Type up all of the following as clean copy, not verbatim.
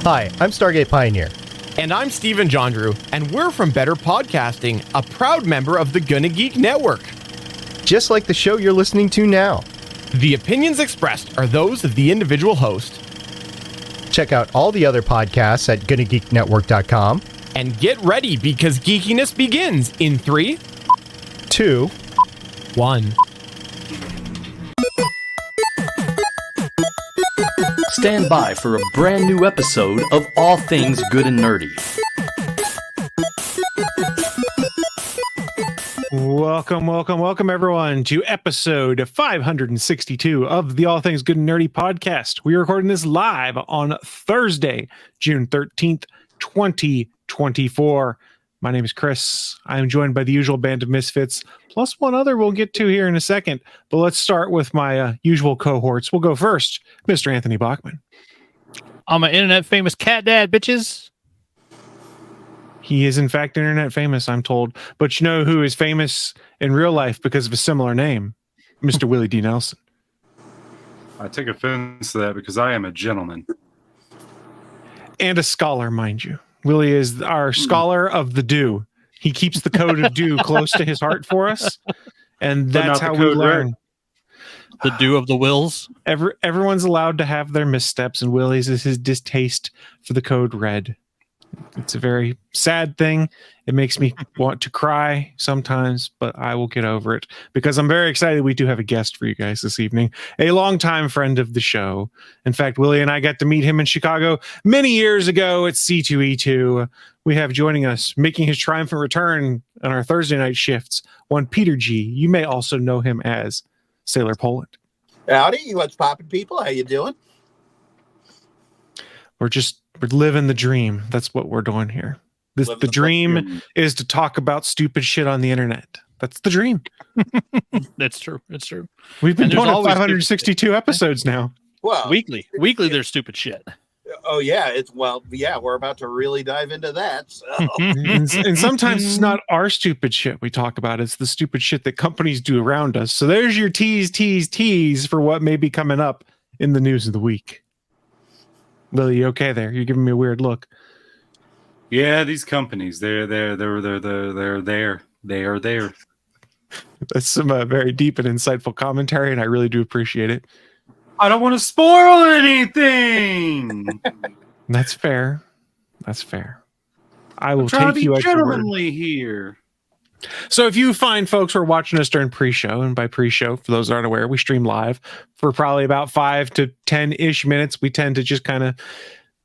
Hi, I'm Stargate Pioneer. And I'm Steven Jondrew, and we're from Better Podcasting, a proud member of the Gonna Geek Network. Just like the show you're listening to now. The opinions expressed are those of the individual host. Check out all the other podcasts at GonnaGeekNetwork.com. And get ready, because geekiness begins in 3, 2, 1. Stand by for a brand new episode of All Things Good and Nerdy. Welcome, everyone, to episode 562 of the All Things Good and Nerdy podcast. We are recording this live on Thursday, June 13th, 2024. My name is Chris. I am joined by the usual band of misfits, plus one other we'll get to here in a second. But let's start with my usual cohorts. We'll go first, Mr. Anthony Bachman. I'm an internet famous cat dad, bitches. He is, in fact, internet famous, I'm told. But you know who is famous in real life because of a similar name? Mr. Willie D. Nelson. I take offense to that because I am a gentleman. And a scholar, mind you. Willie is our scholar of the do. He keeps the code of do close to his heart for us. And that's how we learn. The do of the wills. Everyone's allowed to have their missteps, and Willie's is his distaste for the code red. It's a very sad thing. It makes me want to cry sometimes, but I will get over it because I'm very excited. We do have a guest for you guys this evening, a longtime friend of the show. In fact, Willie and I got to meet him in Chicago many years ago at C2E2. We have joining us, making his triumphant return on our Thursday night shifts, one Peter G. You may also know him as Sailor Poland. Howdy, what's poppin', people? How you doing? We're living the dream. That's what we're doing here. The dream is to talk about stupid shit on the internet. That's the dream. That's true. It's true. We've been doing 562 episodes now. Well, Weekly, there's stupid shit. Oh yeah, we're about to really dive into that. So. and sometimes it's not our stupid shit we talk about. It's the stupid shit that companies do around us. So there's your tease for what may be coming up in the news of the week. Willie, you okay there? You're giving me a weird look. Yeah, these companies, they're there. They are there. That's some very deep and insightful commentary, and I really do appreciate it. I don't want to spoil anything. That's fair. I will take you at your word. Gentlemanly here. So if you find folks who are watching us during pre-show, and by pre-show, for those that aren't aware, we stream live for probably about 5 to 10-ish minutes. We tend to just kind of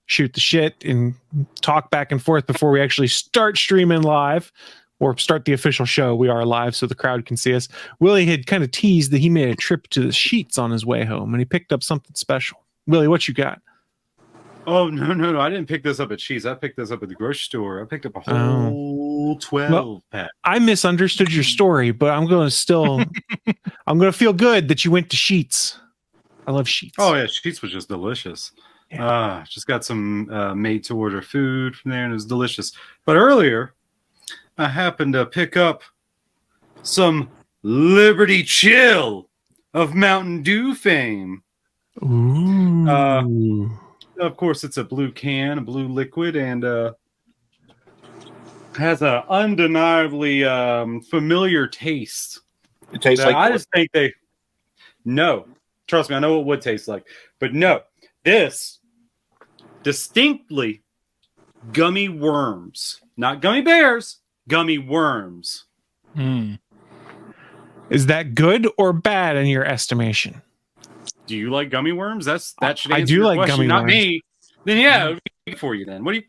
shoot the shit and talk back and forth before we actually start streaming live or start the official show. We are live so the crowd can see us. Willie had kind of teased that he made a trip to the Sheets on his way home, and he picked up something special. Willie, what you got? Oh, no. I didn't pick this up at Sheets. I picked this up at the grocery store. I picked up a whole 12 pack. I misunderstood your story, but I'm going to feel good that you went to Sheets. I love Sheets. Oh, yeah. Sheets was just delicious. Yeah. Just got some made to order food from there, and it was delicious. But earlier, I happened to pick up some Liberty Chill of Mountain Dew fame. Ooh. Of course, it's a blue can, a blue liquid, and has an undeniably familiar taste. It tastes like I just think no, trust me, I know what it would taste like, but no, this distinctly gummy worms, not gummy bears, gummy worms. Is that good or bad in your estimation? Do you like gummy worms? That should answer I do your like question, gummy not worms. me. Then yeah, it would be for you. Then what do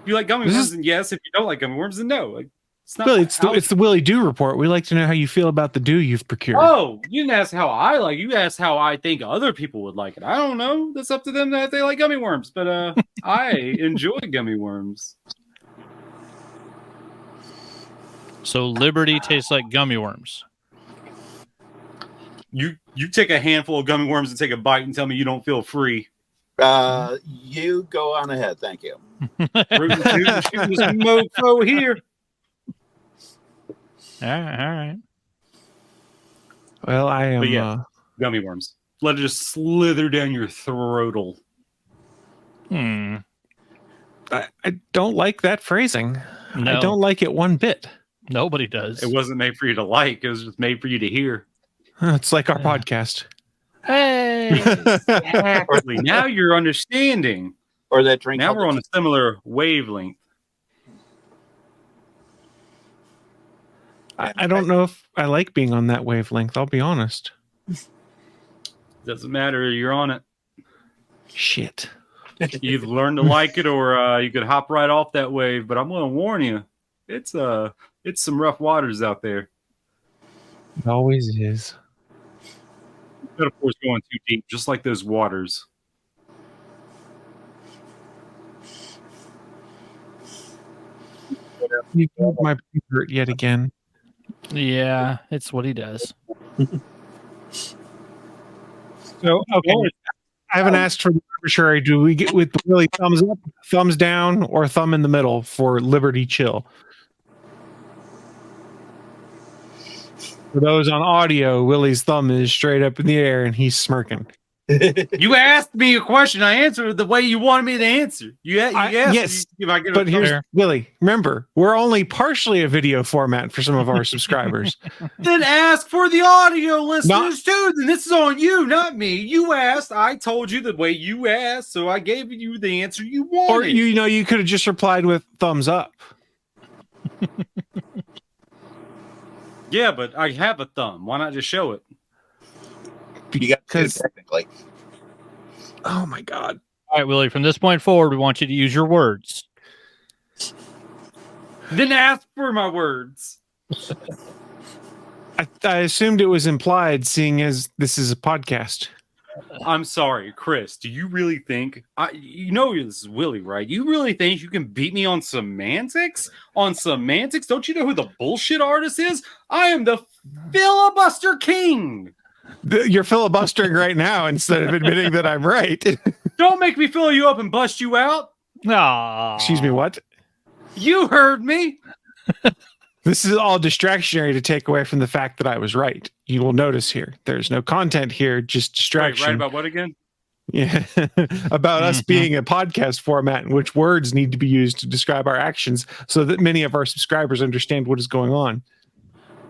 you like gummy worms? And yes, if you don't like gummy worms, then no. Like it's not. Willie, it's the Willie Do report. We like to know how you feel about the do you've procured. Oh, you didn't ask how I like. You asked how I think other people would like it. I don't know. That's up to them that they like gummy worms. But I enjoy gummy worms. So Liberty tastes like gummy worms. You take a handful of gummy worms and take a bite and tell me you don't feel free. You go on ahead. Thank you. Rootin' tootin' shooting this mofo here. All right. Well, I am. But yeah, gummy worms. Let it just slither down your throatle. Hmm. I don't like that phrasing. No, I don't like it one bit. nobody does. It wasn't made for you to like. It was just made for you to hear. It's like our podcast. Hey. Exactly. Now you're understanding. Or that drink. Now called we're on the- a similar wavelength. I don't know if I like being on that wavelength. I'll be honest. Doesn't matter. You're on it. Shit. You either learn to like it, or you could hop right off that wave. But I'm going to warn you, it's some rough waters out there. It always is. Metaphor's going too deep, just like those waters. You got my hurt yet again. Yeah, it's what he does. So okay, I haven't asked for the arbitrary. Do we get with Willie thumbs up, thumbs down, or thumb in the middle for Liberty Chill? For those on audio, Willie's thumb is straight up in the air and he's smirking. You asked me a question. I answered it the way you wanted me to answer. You asked yes, if I get But here's Fair. Willie. Remember, we're only partially a video format for some of our subscribers. then ask for the audio listeners too. Then this is on you, not me. You asked. I told you the way you asked, so I gave you the answer you wanted. Or you could have just replied with thumbs up. Yeah, but I have a thumb. Why not just show it? You got to Because technically. oh my god. All right, Willie, from this point forward, we want you to use your words. Then ask for my words. I assumed it was implied, seeing as this is a podcast. I'm sorry, Chris. Do you really think you know this is Willie, right? You really think you can beat me on semantics? On semantics? Don't you know who the bullshit artist is? I am the filibuster king. You're filibustering right now instead of admitting that I'm right. Don't make me fill you up and bust you out. Ah, Excuse me, what? You heard me. This is all distractionary to take away from the fact that I was right. You will notice here, there's no content here, just distraction. Right about what again? Yeah, about us being a podcast format in which words need to be used to describe our actions so that many of our subscribers understand what is going on.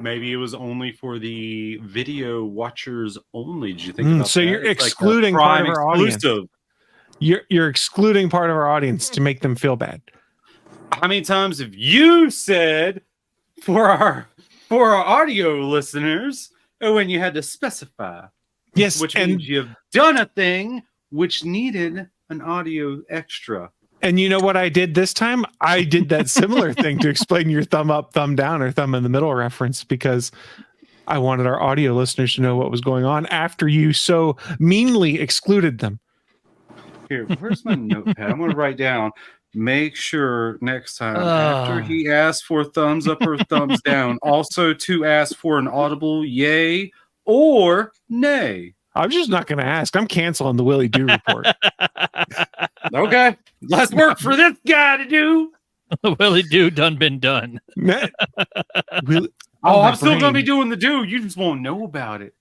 Maybe it was only for the video watchers only. Did you think about so that? you're It's like a excluding part Prime of our audience. exclusive. You're excluding part of our audience to make them feel bad. How many times have you said for our audio listeners when you had to specify? Yes, Which and means you've done a thing which needed an audio extra. and you know what I did this time? I did that similar thing to explain your thumb up, thumb down, or thumb in the middle reference because I wanted our audio listeners to know what was going on after you so meanly excluded them. Here, where's my notepad? I'm going to write down. Make sure next time after he asks for thumbs up or thumbs down, also to ask for an audible yay or nay. I'm just not going to ask. I'm canceling the Willie Do report. Okay, less work for this guy to do. Willie do done been done. Willie, Oh, my I'm still going to brain. be doing the do. You just won't know about it.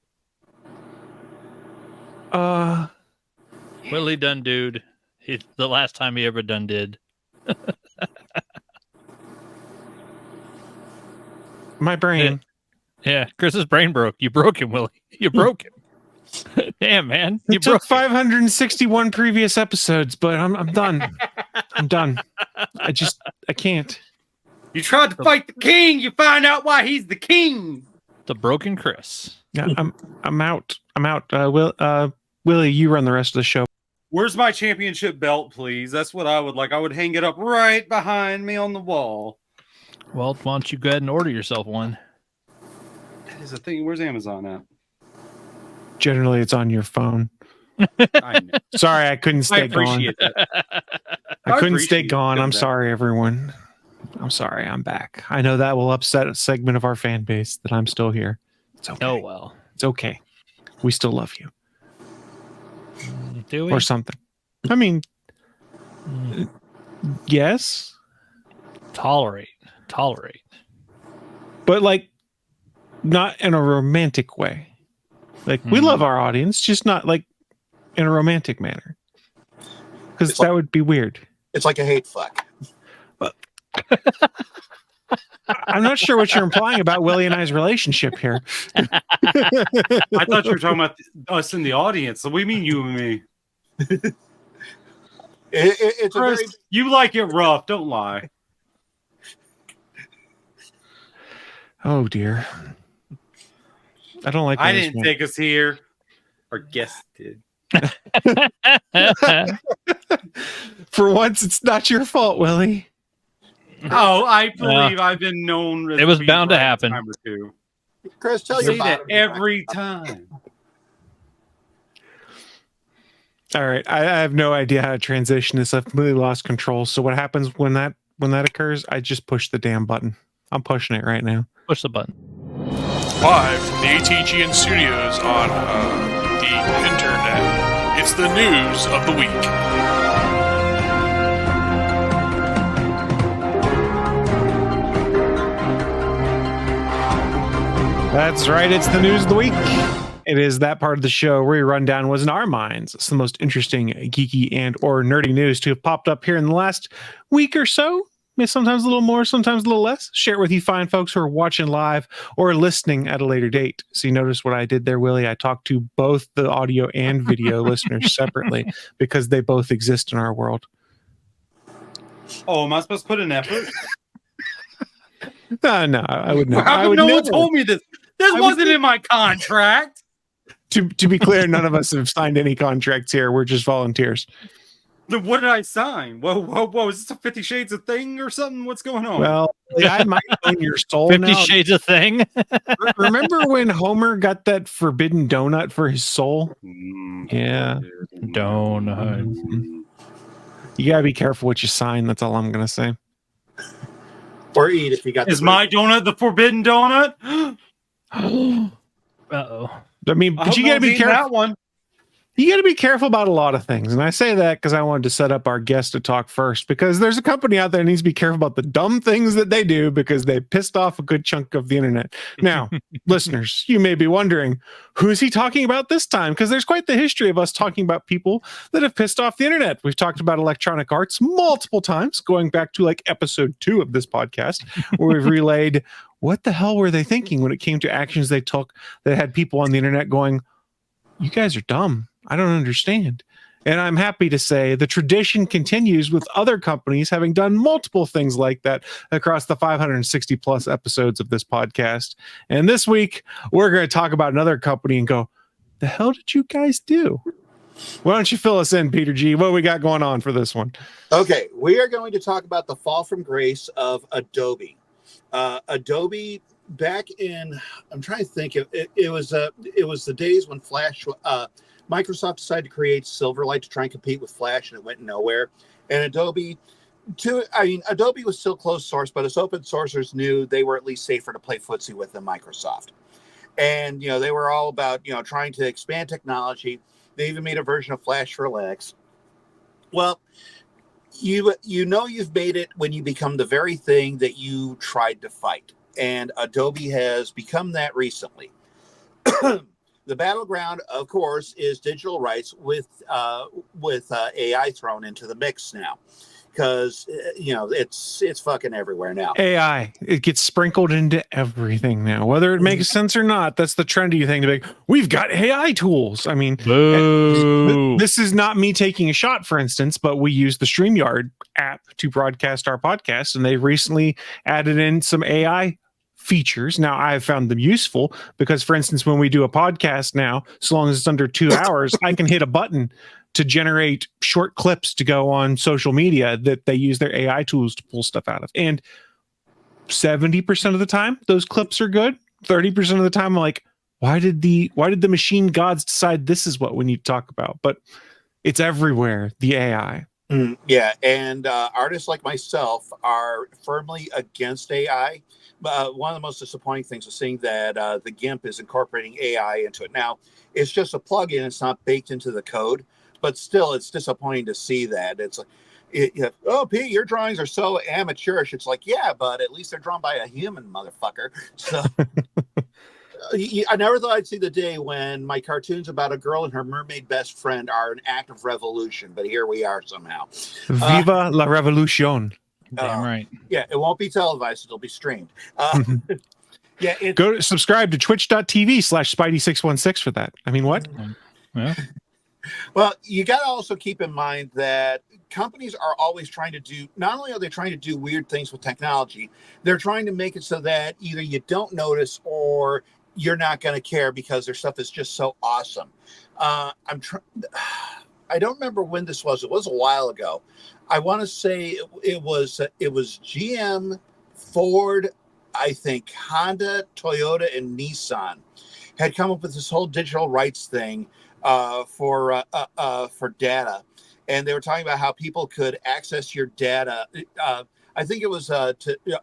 Willie done dude. The last time he ever done did. My brain. Yeah, Chris's brain broke. You broke him, Willie. You broke him. Damn, man. You It took broke him. 561 previous episodes, but I'm done. I'm done. I can't. You tried to fight the king. You find out why he's the king. The broken Chris. Yeah, I'm out. I'm out. Willie, you run the rest of the show. Where's my championship belt, please? That's what I would like. I would hang it up right behind me on the wall. Well, why don't you go ahead and order yourself one? That is a thing. Where's Amazon at? Generally, it's on your phone. I know. Sorry, I couldn't I stay gone. appreciate that. I couldn't stay appreciate gone. I'm that. sorry, everyone. I'm sorry. I'm back. I know that will upset a segment of our fan base that I'm still here. It's okay. Oh, well. It's okay. We still love you. Do we? Or something. I mean, yes, Tolerate. but like not in a romantic way. Like we love our audience, just not like in a romantic manner. Because It's that like- would be weird. It's like a hate fuck. I'm not sure what you're implying about Willie and I's relationship here. I thought you were talking about us in the audience. So what do you mean you and me? It's a Chris, very you like it rough. Don't lie. Oh dear. I don't like. I where this didn't went. take us here. Our guest did. For once, it's not your fault, Willie. Oh, I believe I've been known. It was be bound to right a happen. time or two. Chris. Tell Say your that bottom every time. All right, I have no idea how to transition this. I've completely lost control. So what happens when that occurs? I just push the damn button. I'm pushing it right now. Push the button. Live from the ATGN studios on the internet, it's the news of the week. That's right. It's the news of the week. It is that part of the show where we run down what's in our minds some of the most interesting, geeky, and or nerdy news to have popped up here in the last week or so. Maybe sometimes a little more, sometimes a little less. Share it with you fine folks who are watching live or listening at a later date. So you notice what I did there, Willie? I talked to both the audio and video listeners separately because they both exist in our world. Oh, am I supposed to put an effort? No, I would not. How I come would no one never. told me this? This wasn't in my contract. To be clear, none of us have signed any contracts here. We're just volunteers. Then what did I sign? Whoa, is this a 50 Shades of thing or something? What's going on? Well, I might own your soul 50 now. Shades of Thing. Remember when Homer got that forbidden donut for his soul? Mm. Yeah. Donut. You gotta be careful what you sign. That's all I'm gonna say. or eat if you got. Is the my donut the forbidden donut? Uh-oh. I mean, I but hope you no gotta be one's eating careful. that one. You got to be careful about a lot of things. And I say that because I wanted to set up our guest to talk first, because there's a company out there that needs to be careful about the dumb things that they do because they pissed off a good chunk of the internet. Now, listeners, you may be wondering, who is he talking about this time? Because there's quite the history of us talking about people that have pissed off the internet. We've talked about Electronic Arts multiple times, going back to like episode 2 of this podcast, where we've relayed what the hell were they thinking when it came to actions they took that had people on the internet going, you guys are dumb. I don't understand. And I'm happy to say the tradition continues with other companies having done multiple things like that across the 560 plus episodes of this podcast. And this week, we're going to talk about another company and go, the hell did you guys do? Why don't you fill us in, Peter G? What we got going on for this one? Okay, we are going to talk about the fall from grace of Adobe. Adobe back in, I'm trying to think, it was the days when Flash, Microsoft decided to create Silverlight to try and compete with Flash, and it went nowhere. And Adobe was still closed source, but as open sourcers knew they were at least safer to play footsie with than Microsoft. And they were all about trying to expand technology. They even made a version of Flash for Linux. Well, you've made it when you become the very thing that you tried to fight. And Adobe has become that recently. The battleground, of course, is digital rights with AI thrown into the mix now, because it's fucking everywhere now. AI, it gets sprinkled into everything now, whether it makes sense or not. That's the trendy thing to be. We've got AI tools. I mean, Boo. this is not me taking a shot, for instance, but we use the StreamYard app to broadcast our podcast, and they recently added in some AI features. Now, I've found them useful because, for instance, when we do a podcast now, so long as it's under 2 hours, I can hit a button to generate short clips to go on social media that they use their AI tools to pull stuff out of. And 70% of the time, those clips are good. 30% of the time, I'm like, why did the machine gods decide this is what we need to talk about? But it's everywhere, the AI. Yeah, and artists like myself are firmly against AI. One of the most disappointing things is seeing that the GIMP is incorporating AI into it. Now, it's just a plugin; it's not baked into the code, but still, it's disappointing to see that. It's like, oh, Pete, your drawings are so amateurish. It's like, yeah, but at least they're drawn by a human, motherfucker. So, I never thought I'd see the day when my cartoons about a girl and her mermaid best friend are an act of revolution, but here we are somehow. Viva la revolution. Damn right. Yeah, it won't be televised; it'll be streamed. Yeah, Go to subscribe to twitch.tv/Spidey616 for that. I mean, what? Yeah. Well, you got to also keep in mind that companies are always trying to do, not only are they trying to do weird things with technology, they're trying to make it so that either you don't notice or you're not going to care because their stuff is just so awesome. I don't remember when this was. It was a while ago. I want to say it was GM, Ford, I think Honda, Toyota, and Nissan had come up with this whole digital rights thing for data, and they were talking about how people could access your data. I think it was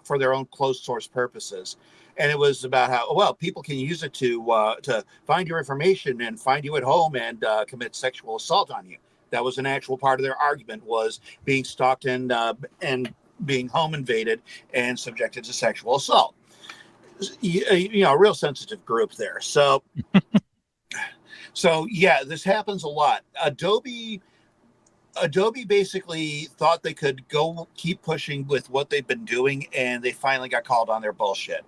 for their own closed source purposes, and it was about how people can use it to find your information and find you at home and commit sexual assault on you. That was an actual part of their argument, was being stalked and being home invaded and subjected to sexual assault. You know, a real sensitive group there. So yeah, this happens a lot. Adobe basically thought they could keep pushing with what they've been doing, and they finally got called on their bullshit.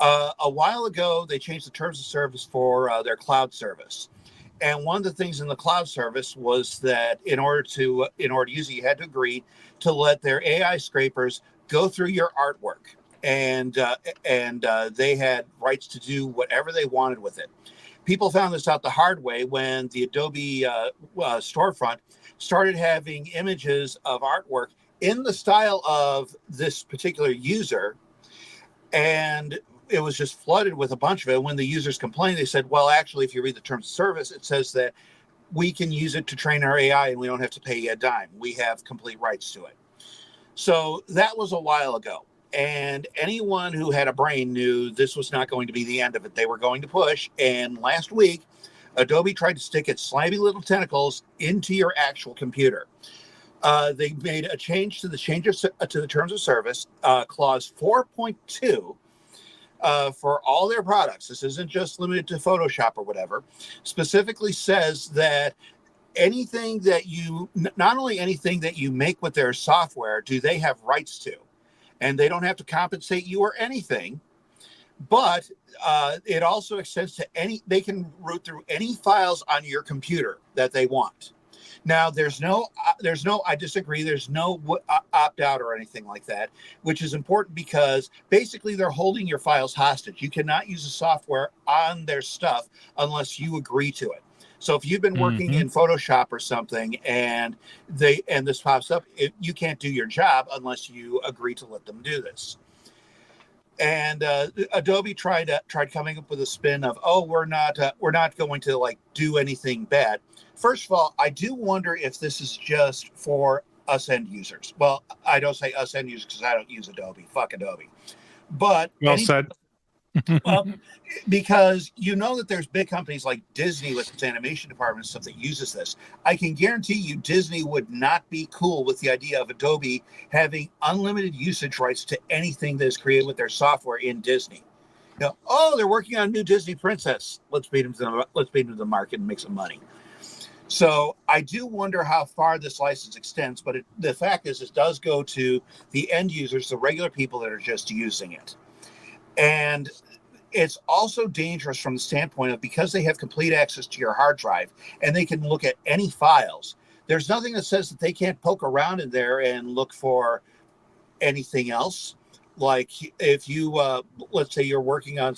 A while ago, they changed the terms of service for their cloud service. And one of the things in the cloud service was that in order to use it, you had to agree to let their AI scrapers go through your artwork, and they had rights to do whatever they wanted with it. People found this out the hard way when the Adobe storefront started having images of artwork in the style of this particular user, and it was just flooded with a bunch of it. When the users complained, they said, well, actually, if you read the terms of service, it says that we can use it to train our AI and we don't have to pay you a dime. We have complete rights to it. So that was a while ago. And anyone who had a brain knew this was not going to be the end of it. They were going to push. And last week, Adobe tried to stick its slimy little tentacles into your actual computer. They made a change to the terms of service, clause 4.2, for all their products. This isn't just limited to Photoshop or whatever. Specifically says that anything that not only anything that you make with their software do they have rights to, and they don't have to compensate you or anything, but it also extends to they can root through any files on your computer that they want. Now, there's no, I disagree. There's no opt out or anything like that, which is important because basically they're holding your files hostage. You cannot use the software on their stuff unless you agree to it. So if you've been working in Photoshop or something and this pops up, you can't do your job unless you agree to let them do this. And Adobe tried coming up with a spin of, we're not going to like do anything bad. First of all, I do wonder if this is just for us end users. Well, I don't say us end users because I don't use Adobe. Fuck Adobe. But Well said. Well, because you know that there's big companies like Disney with its animation department and stuff that uses this. I can guarantee you Disney would not be cool with the idea of Adobe having unlimited usage rights to anything that is created with their software in Disney. You know, they're working on a new Disney princess. Let's beat them to the market and make some money. So I do wonder how far this license extends, but the fact is it does go to the end users, the regular people that are just using it. And it's also dangerous from the standpoint of, because they have complete access to your hard drive and they can look at any files, there's nothing that says that they can't poke around in there and look for anything else. Like if you, let's say you're working on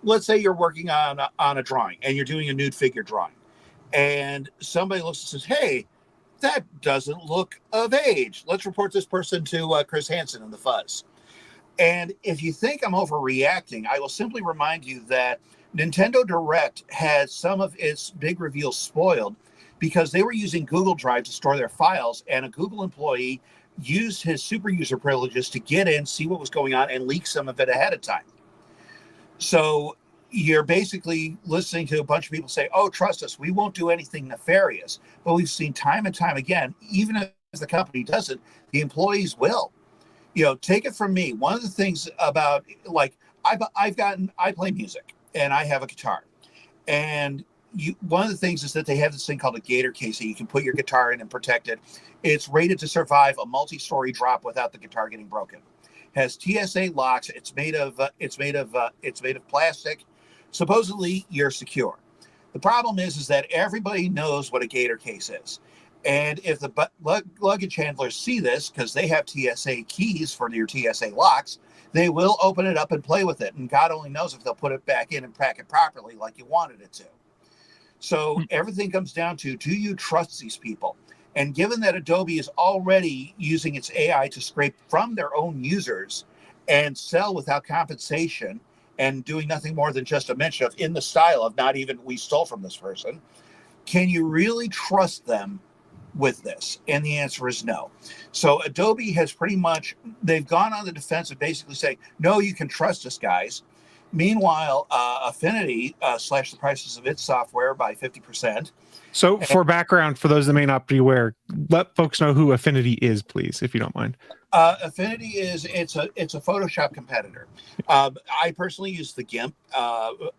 a drawing and you're doing a nude figure drawing, and somebody looks and says, hey, that doesn't look of age. Let's report this person to Chris Hansen and the Fuzz. And if you think I'm overreacting, I will simply remind you that Nintendo Direct had some of its big reveals spoiled because they were using Google Drive to store their files, and a Google employee used his super user privileges to get in, see what was going on, and leak some of it ahead of time. So you're basically listening to a bunch of people say, trust us, we won't do anything nefarious. But we've seen time and time again, even if the company doesn't, the employees will. You know, take it from me. One of the things about, like, I play music, and I have a guitar. And one of the things is that they have this thing called a gator case that you can put your guitar in and protect it. It's rated to survive a multi-story drop without the guitar getting broken. Has TSA locks. It's made of plastic. Supposedly, you're secure. The problem is that everybody knows what a gator case is. And if the luggage handlers see this, because they have TSA keys for your TSA locks, they will open it up and play with it. And God only knows if they'll put it back in and pack it properly like you wanted it to. So everything comes down to, do you trust these people? And given that Adobe is already using its AI to scrape from their own users and sell without compensation and doing nothing more than just a mention of in the style of not even we stole from this person, can you really trust them with this? And the answer is no. So Adobe has pretty much, they've gone on the defensive, basically saying, no, you can trust us, guys. Meanwhile, Affinity slashed the prices of its software by 50%. So for background, for those that may not be aware, let folks know who Affinity is, please, if you don't mind. Affinity it's a Photoshop competitor. I personally use the GIMP.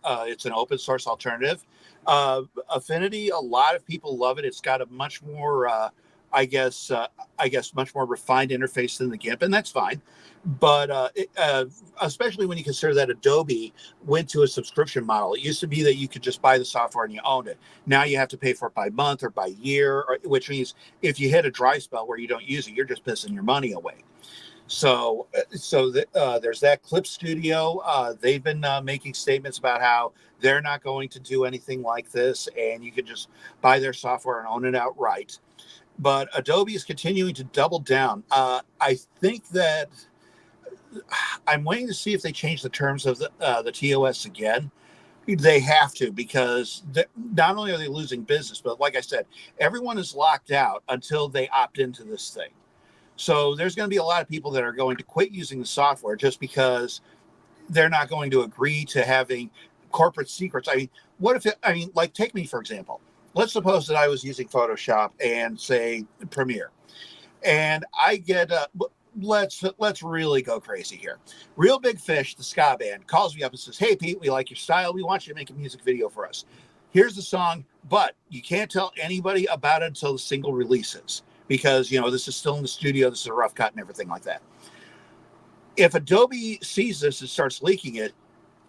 It's an open source alternative. Affinity, a lot of people love it. It's got a much more, much more refined interface than the GIMP, and that's fine. But especially when you consider that Adobe went to a subscription model. It used to be that you could just buy the software and you owned it. Now you have to pay for it by month or by year, which means if you hit a dry spell where you don't use it, you're just pissing your money away. So there's that. Clip Studio. They've been making statements about how they're not going to do anything like this, and you can just buy their software and own it outright. But Adobe is continuing to double down. I think that I'm waiting to see if they change the terms of the TOS again. They have to, because not only are they losing business, but like I said, everyone is locked out until they opt into this thing. So there's going to be a lot of people that are going to quit using the software just because they're not going to agree to having corporate secrets. I mean, like take me, for example. Let's suppose that I was using Photoshop and say Premiere, and I get let's really go crazy here. Real Big Fish, the ska band, calls me up and says, "Hey Pete, we like your style. We want you to make a music video for us. Here's the song, but you can't tell anybody about it until the single releases, because this is still in the studio. This is a rough cut and everything like that." If Adobe sees this and starts leaking it,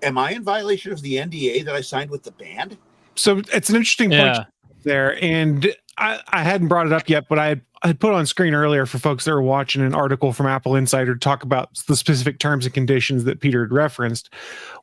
am I in violation of the NDA that I signed with the band? So it's an interesting point there, and I hadn't brought it up yet, but I had put on screen earlier for folks that were watching an article from Apple Insider to talk about the specific terms and conditions that Peter had referenced.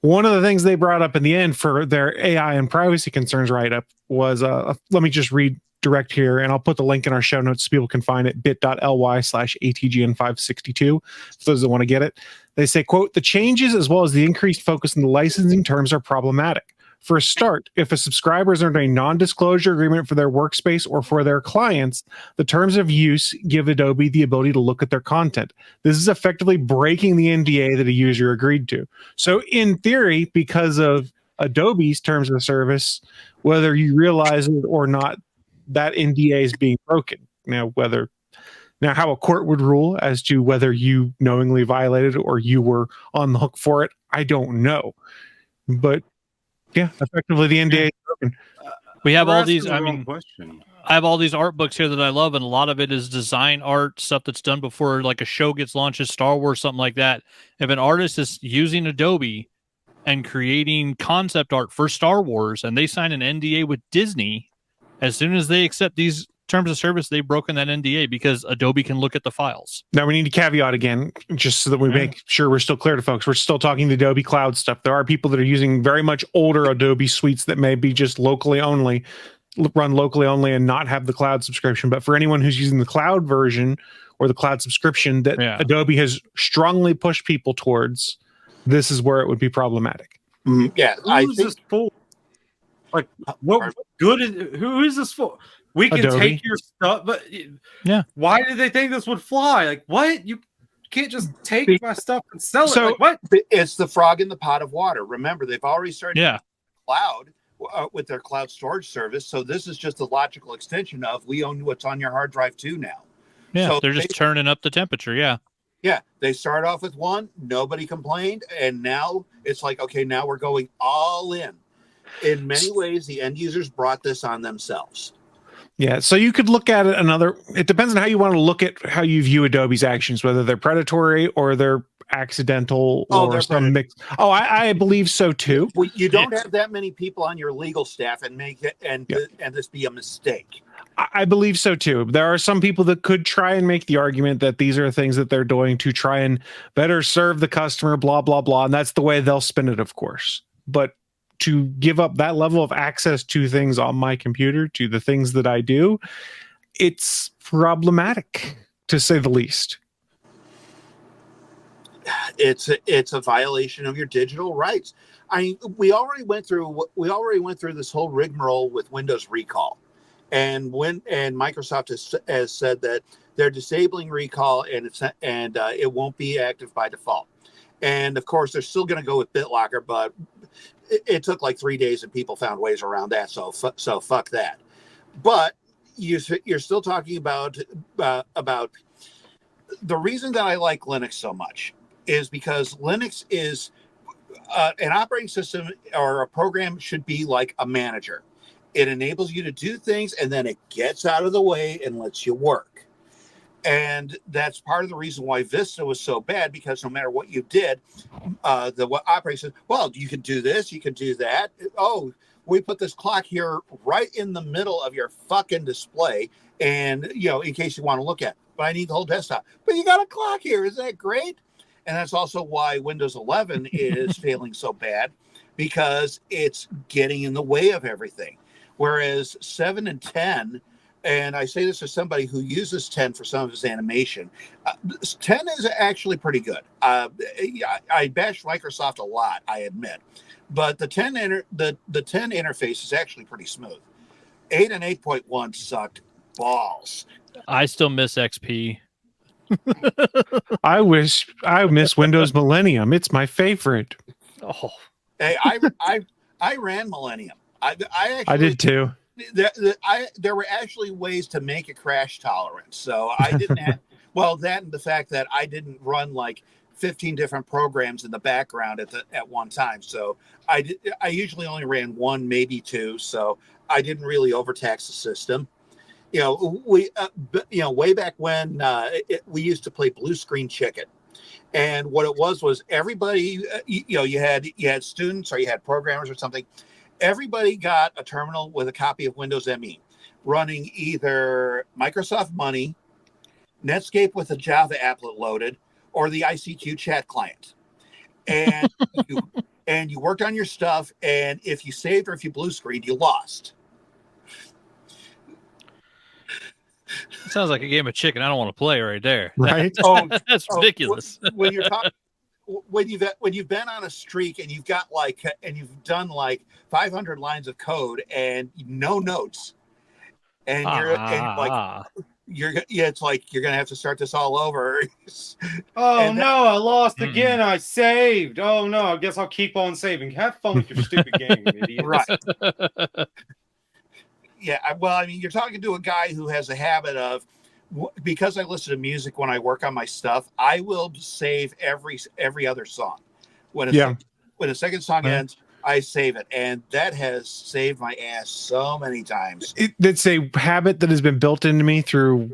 One of the things they brought up in the end for their AI and privacy concerns write-up was, let me just read direct here, and I'll put the link in our show notes so people can find it, bit.ly/ATGN562, for those that want to get it. They say, quote, "The changes as well as the increased focus on the licensing terms are problematic. For a start, if a subscriber is under a non-disclosure agreement for their workspace or for their clients, the terms of use give Adobe the ability to look at their content. This is effectively breaking the NDA that a user agreed to." So in theory, because of Adobe's terms of service, whether you realize it or not, that NDA is being broken. Now, how a court would rule as to whether you knowingly violated it or you were on the hook for it, I don't know. But yeah, effectively the NDA is broken. We have all these. I have all these art books here that I love, and a lot of it is design art stuff that's done before like a show gets launched, as Star Wars, something like that. If an artist is using Adobe and creating concept art for Star Wars, and they sign an NDA with Disney, as soon as they accept these terms of service, they've broken that NDA because Adobe can look at the files. Now we need to caveat again, just so that we make sure we're still clear to folks. We're still talking the Adobe Cloud stuff. There are people that are using very much older Adobe suites that may be just run locally only and not have the cloud subscription. But for anyone who's using the cloud version or the cloud subscription that Adobe has strongly pushed people towards, this is where it would be problematic. Yeah, who's this for? Like, what good is? Who is this for? We can Adobe. take your stuff, but why did they think this would fly? Like, what? You can't just take my stuff and sell it. Like, what? It's the frog in the pot of water. Remember, they've already started cloud with their cloud storage service. So this is just a logical extension of we own what's on your hard drive too now. Yeah, so they're just turning up the temperature. Yeah. Yeah, they started off with one, nobody complained, and now it's like, okay, now we're going all in. In many ways, the end users brought this on themselves. Yeah, so you could look at it it depends on how you want to look at how you view Adobe's actions, whether they're predatory or they're accidental or they're some mix. Oh, I believe so too. Well, you don't have that many people on your legal staff and make it and this be a mistake. I believe so too. There are some people that could try and make the argument that these are things that they're doing to try and better serve the customer, blah, blah, blah. And that's the way they'll spin it, of course. But to give up that level of access to things on my computer, to the things that I do, it's problematic, to say the least. It's a violation of your digital rights. We already went through this whole rigmarole with Windows recall. And Microsoft has said that they're disabling recall and it won't be active by default. And of course, they're still going to go with BitLocker, but it took like 3 days and people found ways around that. So fuck that. But you're still talking about the reason that I like Linux so much is because Linux is an operating system or a program should be like a manager. It enables you to do things, and then it gets out of the way and lets you work. And that's part of the reason why Vista was so bad, because no matter what you did, the operating system, well, you can do this, you can do that. Oh, we put this clock here right in the middle of your fucking display, and, in case you want to look at it. But I need the whole desktop. But you got a clock here. Isn't that great? And that's also why Windows 11 is failing so bad, because it's getting in the way of everything. Whereas 7 and 10, and I say this as somebody who uses 10 for some of his animation, 10 is actually pretty good. I bash Microsoft a lot, I admit, but the 10 interface is actually pretty smooth. 8 and 8.1 sucked balls. I still miss XP. I miss Windows Millennium. It's my favorite. Oh, hey, I ran Millennium. I did too. There were actually ways to make a crash tolerance. So I didn't have, well, that and the fact that I didn't run like 15 different programs in the background at one time. So I usually only ran one, maybe two. So I didn't really overtax the system. Way back when we used to play blue screen chicken. And what it was everybody, you had students or you had programmers or something. Everybody got a terminal with a copy of Windows ME running either Microsoft Money, Netscape with a Java applet loaded, or the ICQ chat client. And you worked on your stuff, and if you saved or if you blue screened, you lost. sounds like a game of chicken I don't want to play right there. Right? That's ridiculous. When you're talking, when you've been on a streak and you've done like 500 lines of code and no notes, and it's like you're gonna have to start this all over. I lost again. I saved. Oh no, I guess I'll keep on saving. Have fun with your stupid game, idiot. Right. Yeah, well, I mean, you're talking to a guy who has a habit of, because I listen to music when I work on my stuff, I will save every other song. When a second song ends, I save it, and that has saved my ass so many times. It's a habit that has been built into me through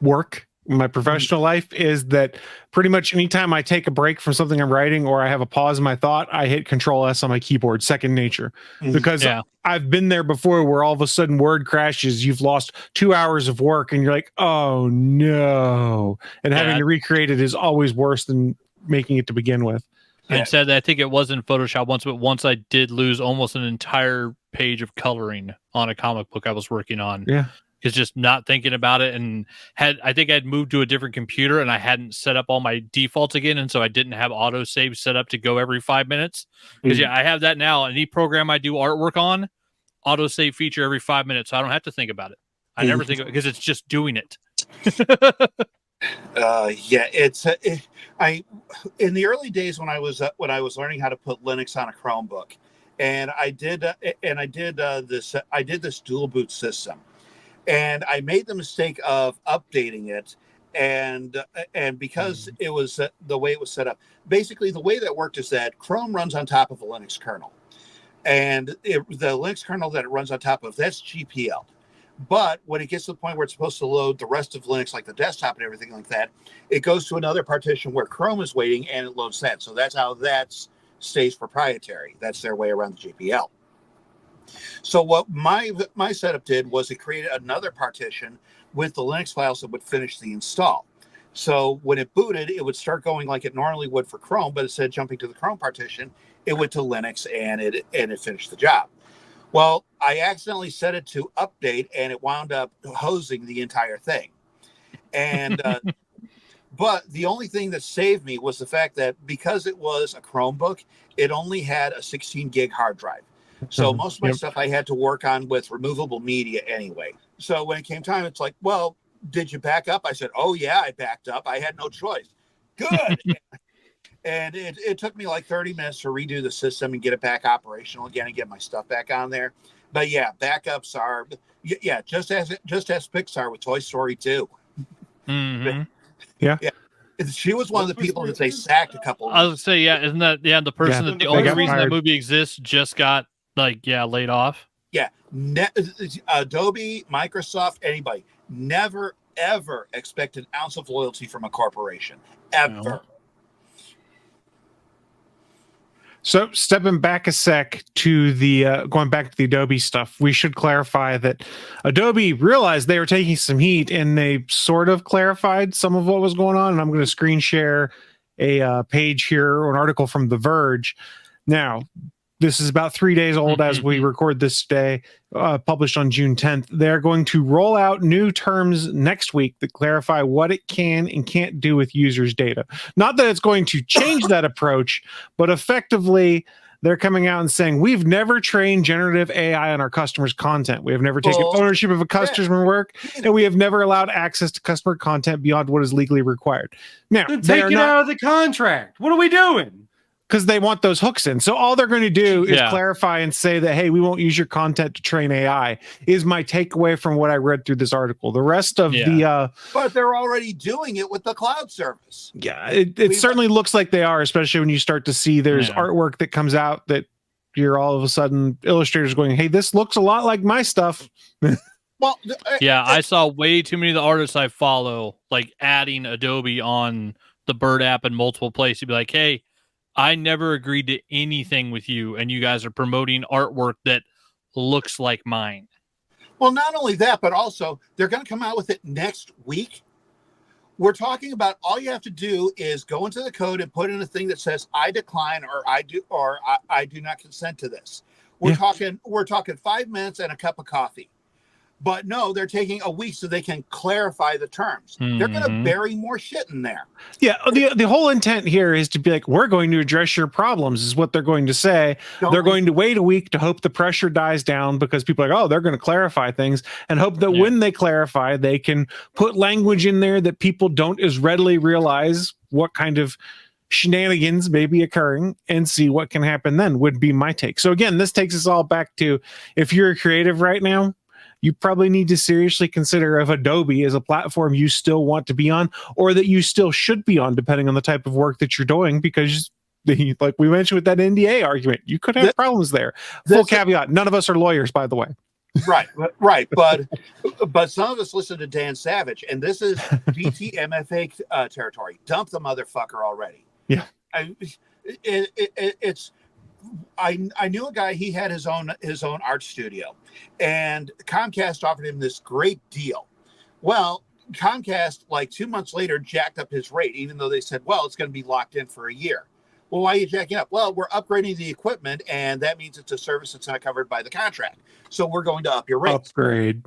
work. My professional life is that pretty much anytime I take a break from something I'm writing or I have a pause in my thought, I hit Control S on my keyboard, second nature, because I've been there before where all of a sudden Word crashes. You've lost 2 hours of work and you're like, oh no. And having to recreate it is always worse than making it to begin with. And said that I think it was in Photoshop once, but once I did lose almost an entire page of coloring on a comic book I was working on. Yeah. It's just not thinking about it, and I think I'd moved to a different computer and I hadn't set up all my defaults again, and so I didn't have autosave set up to go every 5 minutes. Because I have that now. Any program I do artwork on, autosave feature every 5 minutes, so I don't have to think about it. I never think of it because it's just doing it. In the early days when I was learning how to put Linux on a Chromebook, and I did this dual boot system. And I made the mistake of updating it and because it was the way it was set up, basically the way that worked is that Chrome runs on top of a Linux kernel, and the Linux kernel that it runs on top of, that's GPL. But when it gets to the point where it's supposed to load the rest of Linux, like the desktop and everything like that, it goes to another partition where Chrome is waiting, and it loads that. So that's how that stays proprietary. That's their way around the GPL. So what my setup did was it created another partition with the Linux files that would finish the install. So when it booted, it would start going like it normally would for Chrome, but instead of jumping to the Chrome partition, it went to Linux and it finished the job. Well, I accidentally set it to update, and it wound up hosing the entire thing. And but the only thing that saved me was the fact that because it was a Chromebook, it only had a 16 gig hard drive. So most of my stuff I had to work on with removable media anyway. So when it came time, it's like, well, did you back up? I said, oh, yeah, I backed up. I had no choice. Good. And it took me like 30 minutes to redo the system and get it back operational again and get my stuff back on there. But yeah, backups are, just as Pixar with Toy Story 2. Mm-hmm. Yeah. She was one of the people that they sacked a couple of I would say, isn't that the person that the only reason that movie exists just got laid off? Yeah. Adobe, Microsoft, anybody never, ever expect an ounce of loyalty from a corporation. Ever. No. So stepping back a sec to the going back to the Adobe stuff, we should clarify that Adobe realized they were taking some heat, and they sort of clarified some of what was going on. And I'm going to screen share a page here, or an article from The Verge. Now, this is about 3 days old as we record this today, published on June 10th. They're going to roll out new terms next week that clarify what it can and can't do with users' data. Not that it's going to change that approach, but effectively, they're coming out and saying, we've never trained generative AI on our customers' content. We have never taken ownership of a customer work, and we have never allowed access to customer content beyond what is legally required. Now, Then take it out of the contract. What are we doing? Because they want those hooks in. So all they're going to do is clarify and say that, hey, we won't use your content to train AI, is my takeaway from what I read through this article. The rest of the... But they're already doing it with the cloud service. Yeah, it certainly looks like they are, especially when you start to see there's artwork that comes out that you're all of a sudden illustrators going, hey, this looks a lot like my stuff. Well, I saw way too many of the artists I follow, like adding Adobe on the Bird app in multiple places. You'd be like, hey, I never agreed to anything with you, and you guys are promoting artwork that looks like mine. Well, not only that, but also they're going to come out with it next week. We're talking about all you have to do is go into the code and put in a thing that says I decline, or I do not consent to this. We're talking 5 minutes and a cup of coffee. But no, they're taking a week so they can clarify the terms. They're going to bury more shit in there. Yeah, the whole intent here is to be like, we're going to address your problems, is what they're going to say. They're going to wait a week to hope the pressure dies down, because people are like, oh, they're going to clarify things, and hope that when they clarify, they can put language in there that people don't as readily realize what kind of shenanigans may be occurring, and see what can happen then, would be my take. So again, this takes us all back to, if you're a creative right now, you probably need to seriously consider if Adobe is a platform you still want to be on, or that you still should be on, depending on the type of work that you're doing, because like we mentioned with that NDA argument, you could have problems there. Full caveat, none of us are lawyers, by the way. Right. But some of us listen to Dan Savage, and this is DTMFA territory. Dump the motherfucker already. Yeah. I knew a guy, he had his own art studio, and Comcast offered him this great deal. Well, Comcast, like 2 months later, jacked up his rate, even though they said, well, it's going to be locked in for a year. Well, why are you jacking up? Well, we're upgrading the equipment, and that means it's a service that's not covered by the contract. So we're going to up your rate. Upgrade.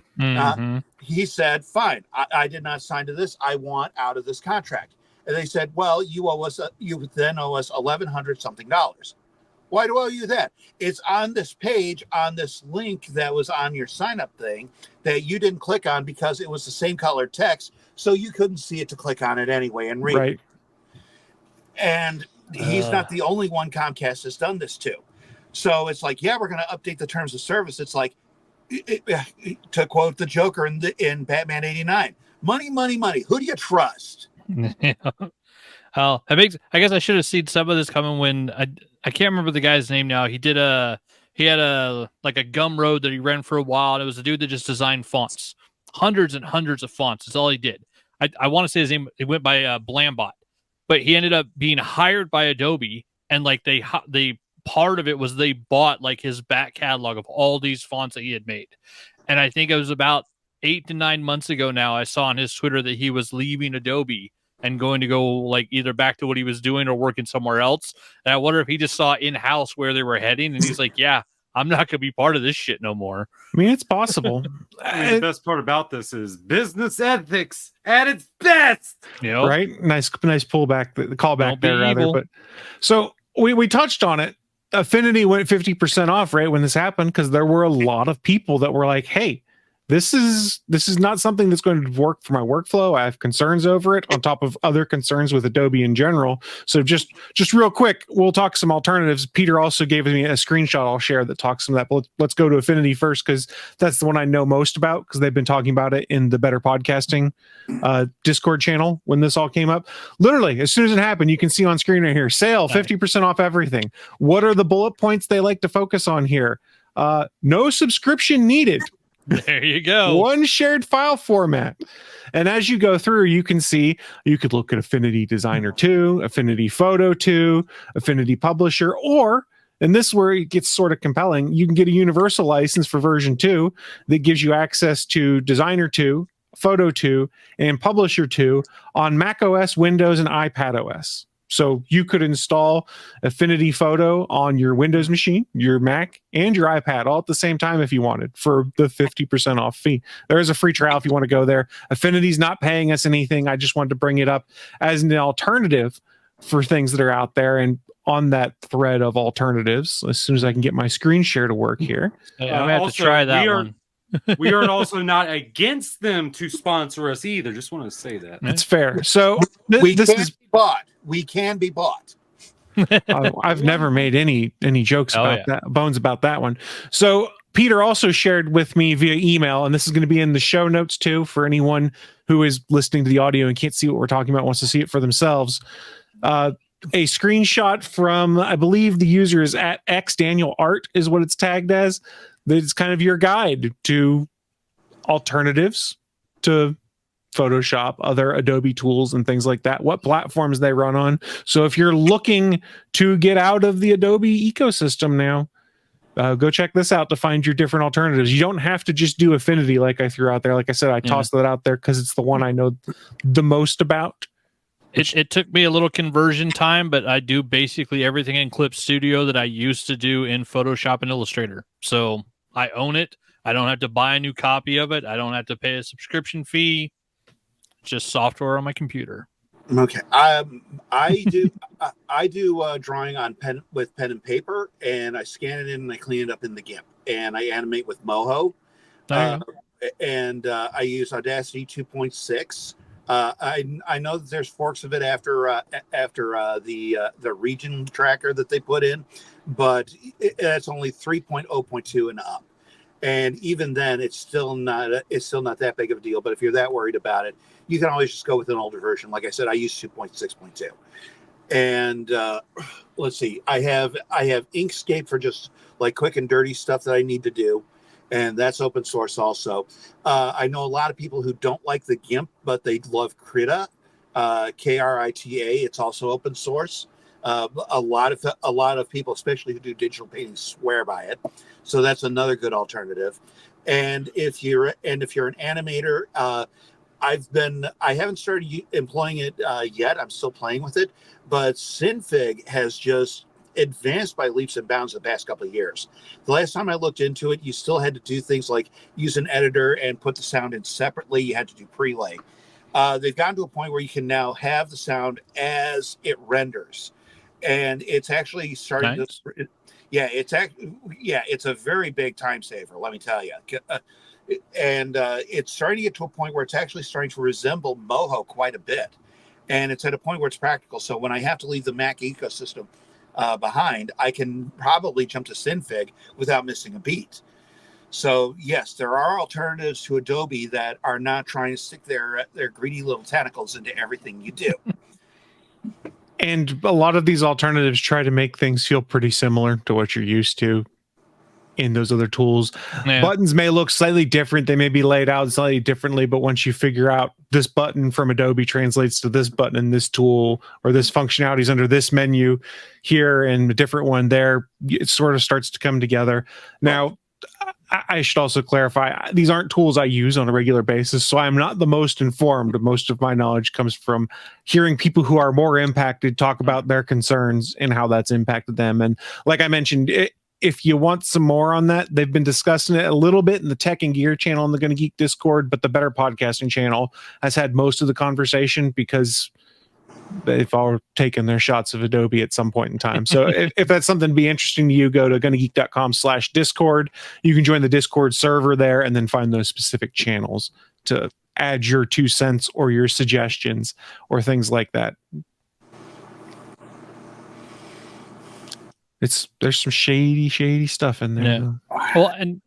He said, fine, I did not sign to this. I want out of this contract. And they said, well, you then owe us $1,100 something. Why do I owe you that? It's on this page, on this link that was on your sign-up thing that you didn't click on because it was the same colored text, so you couldn't see it to click on it anyway and read. Right. And he's not the only one Comcast has done this to. So it's like, yeah, we're going to update the terms of service. It's like, to quote the Joker in Batman '89, Money, money, money. Who do you trust? Oh, it makes. I guess I should have seen some of this coming when I can't remember the guy's name now. He had a like a Gumroad that he ran for a while, and it was a dude that just designed fonts, hundreds and hundreds of fonts. That's all he did. I want to say his name. He went by Blambot, but he ended up being hired by Adobe, and like they part of it was they bought like his back catalog of all these fonts that he had made, and I think it was about 8 to 9 months ago now. I saw on his Twitter that he was leaving Adobe and going to go like either back to what he was doing or working somewhere else. And I wonder if he just saw in-house where they were heading and he's like, yeah, I'm not going to be part of this shit no more. I mean, it's possible. The best part about this is business ethics at its best. You know? Right? Nice pullback, the callback there, rather. Evil. But so we touched on it. Affinity went 50% off right when this happened because there were a lot of people that were like, hey, this is not something that's going to work for my workflow. I have concerns over it on top of other concerns with Adobe in general. So just real quick, we'll talk some alternatives. Peter also gave me a screenshot I'll share that talks some of that. But let's go to Affinity first because that's the one I know most about because they've been talking about it in the Better Podcasting Discord channel when this all came up. Literally, as soon as it happened, you can see on screen right here, sale, 50% off everything. What are the bullet points they like to focus on here? No subscription needed. There you go. One shared file format. And as you go through, you can see, you could look at Affinity Designer 2, Affinity Photo 2, Affinity Publisher, or, and this is where it gets sort of compelling, you can get a universal license for version 2 that gives you access to Designer 2, Photo 2, and Publisher 2 on Mac OS, Windows, and iPad OS. So you could install Affinity Photo on your Windows machine, your Mac, and your iPad all at the same time if you wanted for the 50% off fee. There is a free trial if you want to go there. Affinity's not paying us anything. I just wanted to bring it up as an alternative for things that are out there. And on that thread of alternatives, as soon as I can get my screen share to work here. I'm going to have to try that one. We are also not against them to sponsor us either. Just want to say that. That's fair. So We this can is be bought. We can be bought. I've never made any jokes about that, bones about that one. So Peter also shared with me via email, and this is going to be in the show notes too for anyone who is listening to the audio and can't see what we're talking about, wants to see it for themselves. A screenshot from, I believe the user is at xDanielArt is what it's tagged as. It's kind of your guide to alternatives to Photoshop, other Adobe tools and things like that, what platforms they run on. So if you're looking to get out of the Adobe ecosystem now, go check this out to find your different alternatives. You don't have to just do Affinity like I threw out there. Like I said, I tossed that out there because it's the one I know the most about. It took me a little conversion time, but I do basically everything in Clip Studio that I used to do in Photoshop and Illustrator. So I own it. I don't have to buy a new copy of it. I don't have to pay a subscription fee. Just software on my computer. Okay. I do drawing on pen and paper, and I scan it in and I clean it up in the GIMP, and I animate with Moho. And I use Audacity 2.6. I know that there's forks of it after the region tracker that they put in, but it's only 3.0.2 and up. And even then, it's still not that big of a deal. But if you're that worried about it, you can always just go with an older version. Like I said, I use 2.6.2. And let's see, I have Inkscape for just like quick and dirty stuff that I need to do, and that's open source also. I know a lot of people who don't like the GIMP, but they love Krita, Krita. It's also open source. A lot of people, especially who do digital painting, swear by it. So that's another good alternative. And if you're an animator, I haven't started employing it yet. I'm still playing with it, but Synfig has just advanced by leaps and bounds the past couple of years. The last time I looked into it, you still had to do things like use an editor and put the sound in separately. You had to do prelay. They've gotten to a point where you can now have the sound as it renders, and it's actually starting to. It's a very big time saver, let me tell you. And it's starting to get to a point where it's actually starting to resemble Moho quite a bit. And it's at a point where it's practical. So when I have to leave the Mac ecosystem behind, I can probably jump to Synfig without missing a beat. So yes, there are alternatives to Adobe that are not trying to stick their greedy little tentacles into everything you do. And a lot of these alternatives try to make things feel pretty similar to what you're used to in those other tools. Yeah. Buttons may look slightly different. They may be laid out slightly differently, but once you figure out this button from Adobe translates to this button in this tool, or this functionality is under this menu here and a different one there, it sort of starts to come together. Now, I should also clarify, these aren't tools I use on a regular basis, so I'm not the most informed. Most of my knowledge comes from hearing people who are more impacted talk about their concerns and how that's impacted them. And like I mentioned, if you want some more on that, they've been discussing it a little bit in the Tech and Gear channel on the Gonna Geek Discord, but the Better Podcasting channel has had most of the conversation because they've all taken their shots of Adobe at some point in time. So if that's something to be interesting to you, go to gonnageek.com/discord. You can join the Discord server there and then find those specific channels to add your 2 cents or your suggestions or things like that. There's some shady stuff in there. Yeah. Well, and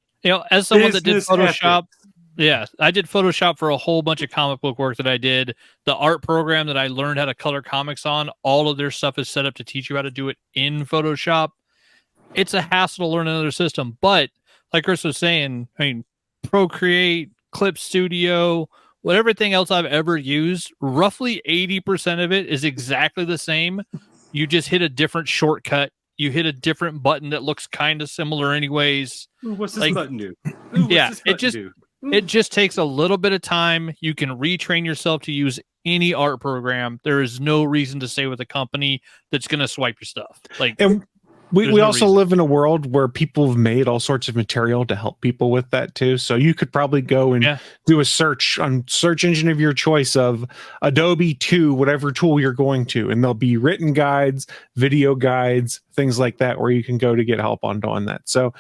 as someone that did Photoshop, I did Photoshop for a whole bunch of comic book work that I did. The art program that I learned how to color comics on, all of their stuff is set up to teach you how to do it in Photoshop. It's a hassle to learn another system, but like Chris was saying, I mean, Procreate, Clip Studio, everything else I've ever used, roughly 80% of it is exactly the same. You just hit a different shortcut. You hit a different button that looks kind of similar anyways. Ooh, what's this button do? It just takes a little bit of time. You can retrain yourself to use any art program. There is no reason to stay with a company that's going to swipe your stuff. And we also live in a world where people have made all sorts of material to help people with that too. So you could probably go and do a search on search engine of your choice of Adobe to whatever tool you're going to, and there'll be written guides, video guides, things like that, where you can go to get help on doing that. So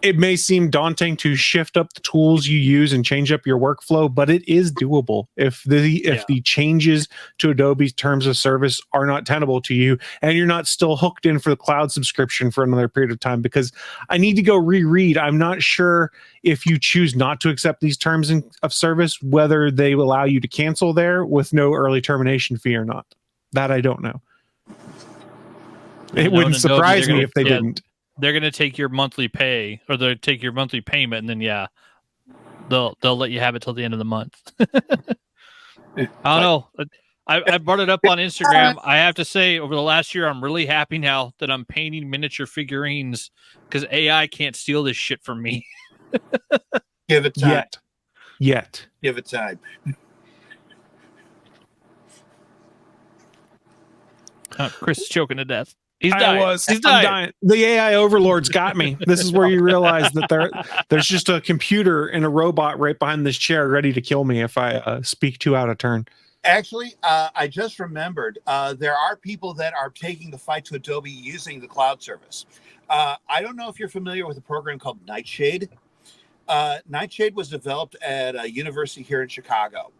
it may seem daunting to shift up the tools you use and change up your workflow, but it is doable if the changes to Adobe's terms of service are not tenable to you and you're not still hooked in for the cloud subscription for another period of time. Because I need to go reread. I'm not sure if you choose not to accept these terms of service, whether they will allow you to cancel there with no early termination fee or not. That I don't know. It wouldn't surprise me if they didn't. They're going to take your monthly pay, or they'll take your monthly payment, and then they'll let you have it till the end of the month. I don't know. I brought it up on Instagram. I have to say, over the last year, I'm really happy now that I'm painting miniature figurines because AI can't steal this shit from me. Give it time. Yet. Give it time. Chris is choking to death. He's dying. I'm dying. The AI overlords got me. This is where you realize that there's just a computer and a robot right behind this chair ready to kill me if I speak too out of turn. Actually, I just remembered there are people that are taking the fight to Adobe using the cloud service. I don't know if you're familiar with a program called Nightshade. Nightshade was developed at a university here in Chicago.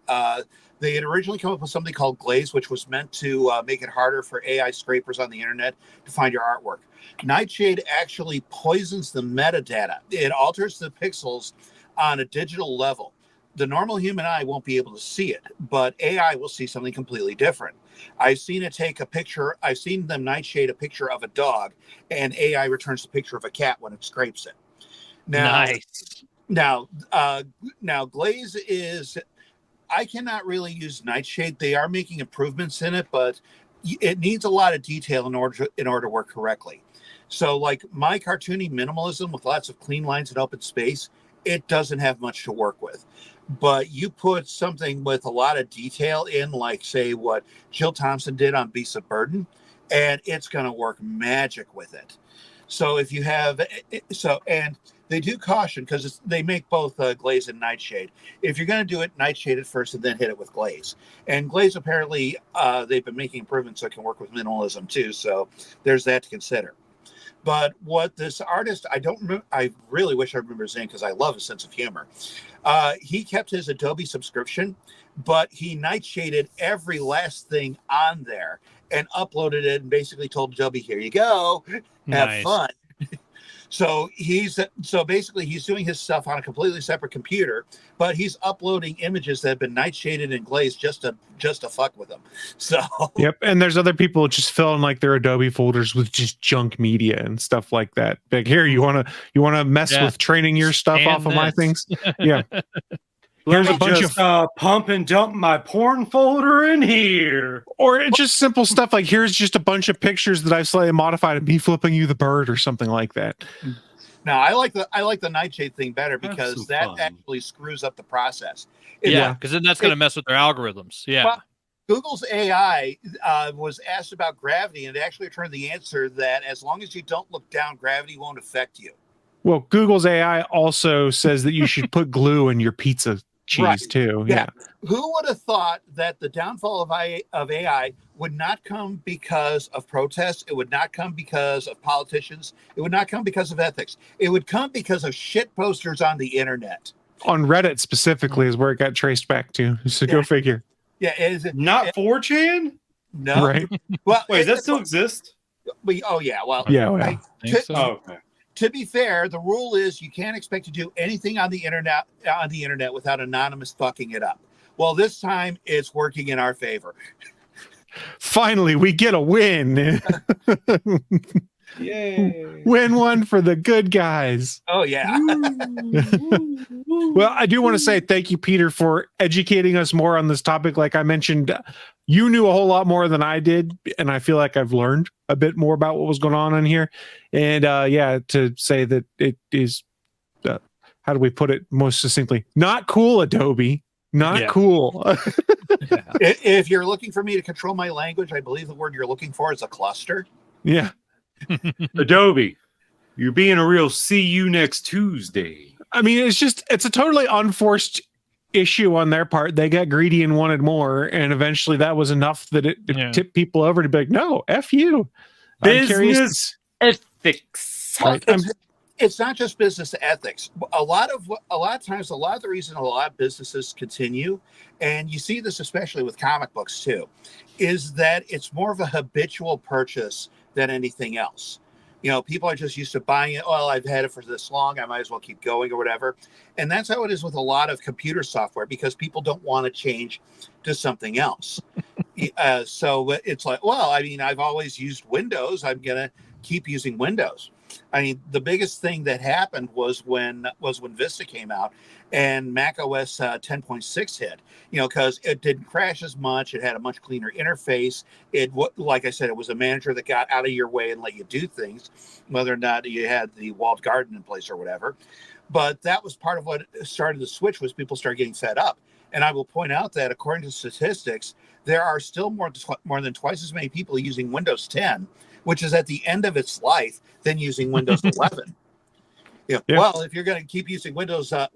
They had originally come up with something called Glaze, which was meant to make it harder for AI scrapers on the internet to find your artwork. Nightshade actually poisons the metadata. It alters the pixels on a digital level. The normal human eye won't be able to see it, but AI will see something completely different. I've seen it take a picture. I've seen them Nightshade a picture of a dog, and AI returns the picture of a cat when it scrapes it. Nice. Now, Glaze is, I cannot really use Nightshade. They are making improvements in it, but it needs a lot of detail in order to work correctly. So like my cartoony minimalism with lots of clean lines and open space, it doesn't have much to work with. But you put something with a lot of detail in, like say what Jill Thompson did on Beasts of Burden, and it's going to work magic with it. So if you have, and they do caution because they make both Glaze and Nightshade. If you're going to do it, Nightshade it first and then hit it with Glaze. And Glaze apparently they've been making improvements so it can work with minimalism too. So there's that to consider. But what this artist, I really wish I remember his name because I love his sense of humor. He kept his Adobe subscription, but he Nightshaded every last thing on there and uploaded it and basically told Adobe, here you go, have fun. So basically he's doing his stuff on a completely separate computer, but he's uploading images that have been nightshaded and glazed just to fuck with them. So yep, and there's other people just filling like their Adobe folders with just junk media and stuff like that. Like, here, you wanna mess with training your stuff off of my things? Yeah. Here's a bunch of pump and dump my porn folder in here. Or just simple stuff like, here's just a bunch of pictures that I've slightly modified of me flipping you the bird or something like that. now I like the nightshade thing better because that actually screws up the process. Because then that's going to mess with their algorithms. Yeah. Well, Google's AI was asked about gravity, and it actually returned the answer that as long as you don't look down, gravity won't affect you. Well, Google's AI also says that you should put glue in your pizza cheese too. Yeah. Who would have thought that the downfall of AI would not come because of protests? It would not come because of politicians. It would not come because of ethics. It would come because of shit posters on the internet. On Reddit specifically is where it got traced back to. So go figure. Yeah, is it not 4chan? No. Right. Well, wait, does that still exist? Yeah. Well, yeah. Okay. To be fair, the rule is you can't expect to do anything on the internet without anonymous fucking it up. Well, this time it's working in our favor. Finally, we get a win. Yay. Win one for the good guys. Oh, yeah. Well, I do want to say thank you, Peter, for educating us more on this topic. Like I mentioned, you knew a whole lot more than I did, and I feel like I've learned a bit more about what was going on in here. And to say that it is, how do we put it most succinctly? Not cool, Adobe. Not cool. If you're looking for me to control my language, I believe the word you're looking for is a cluster. Yeah. Adobe, you're being a real see you next Tuesday. I mean, it's a totally unforced issue on their part. They got greedy and wanted more, and eventually that was enough that it tipped people over to be like, no, F you. Business ethics. Well, it's not just business ethics. A lot of times, a lot of the reason a lot of businesses continue, and you see this especially with comic books too, is that it's more of a habitual purchase than anything else. You know, people are just used to buying it. Well, I've had it for this long, I might as well keep going or whatever. And that's how it is with a lot of computer software, because people don't want to change to something else. So it's like, well, I mean, I've always used Windows. I'm going to keep using Windows. I mean, the biggest thing that happened was when Vista came out and Mac OS 10.6 hit, you know, because it didn't crash as much. It had a much cleaner interface. Like I said, it was a manager that got out of your way and let you do things, whether or not you had the walled garden in place or whatever. But that was part of what started the switch, was people started getting fed up. And I will point out that according to statistics, there are still more than twice as many people using Windows 10, which is at the end of its life, than using Windows 11. Well, if you're going to keep using Windows 10,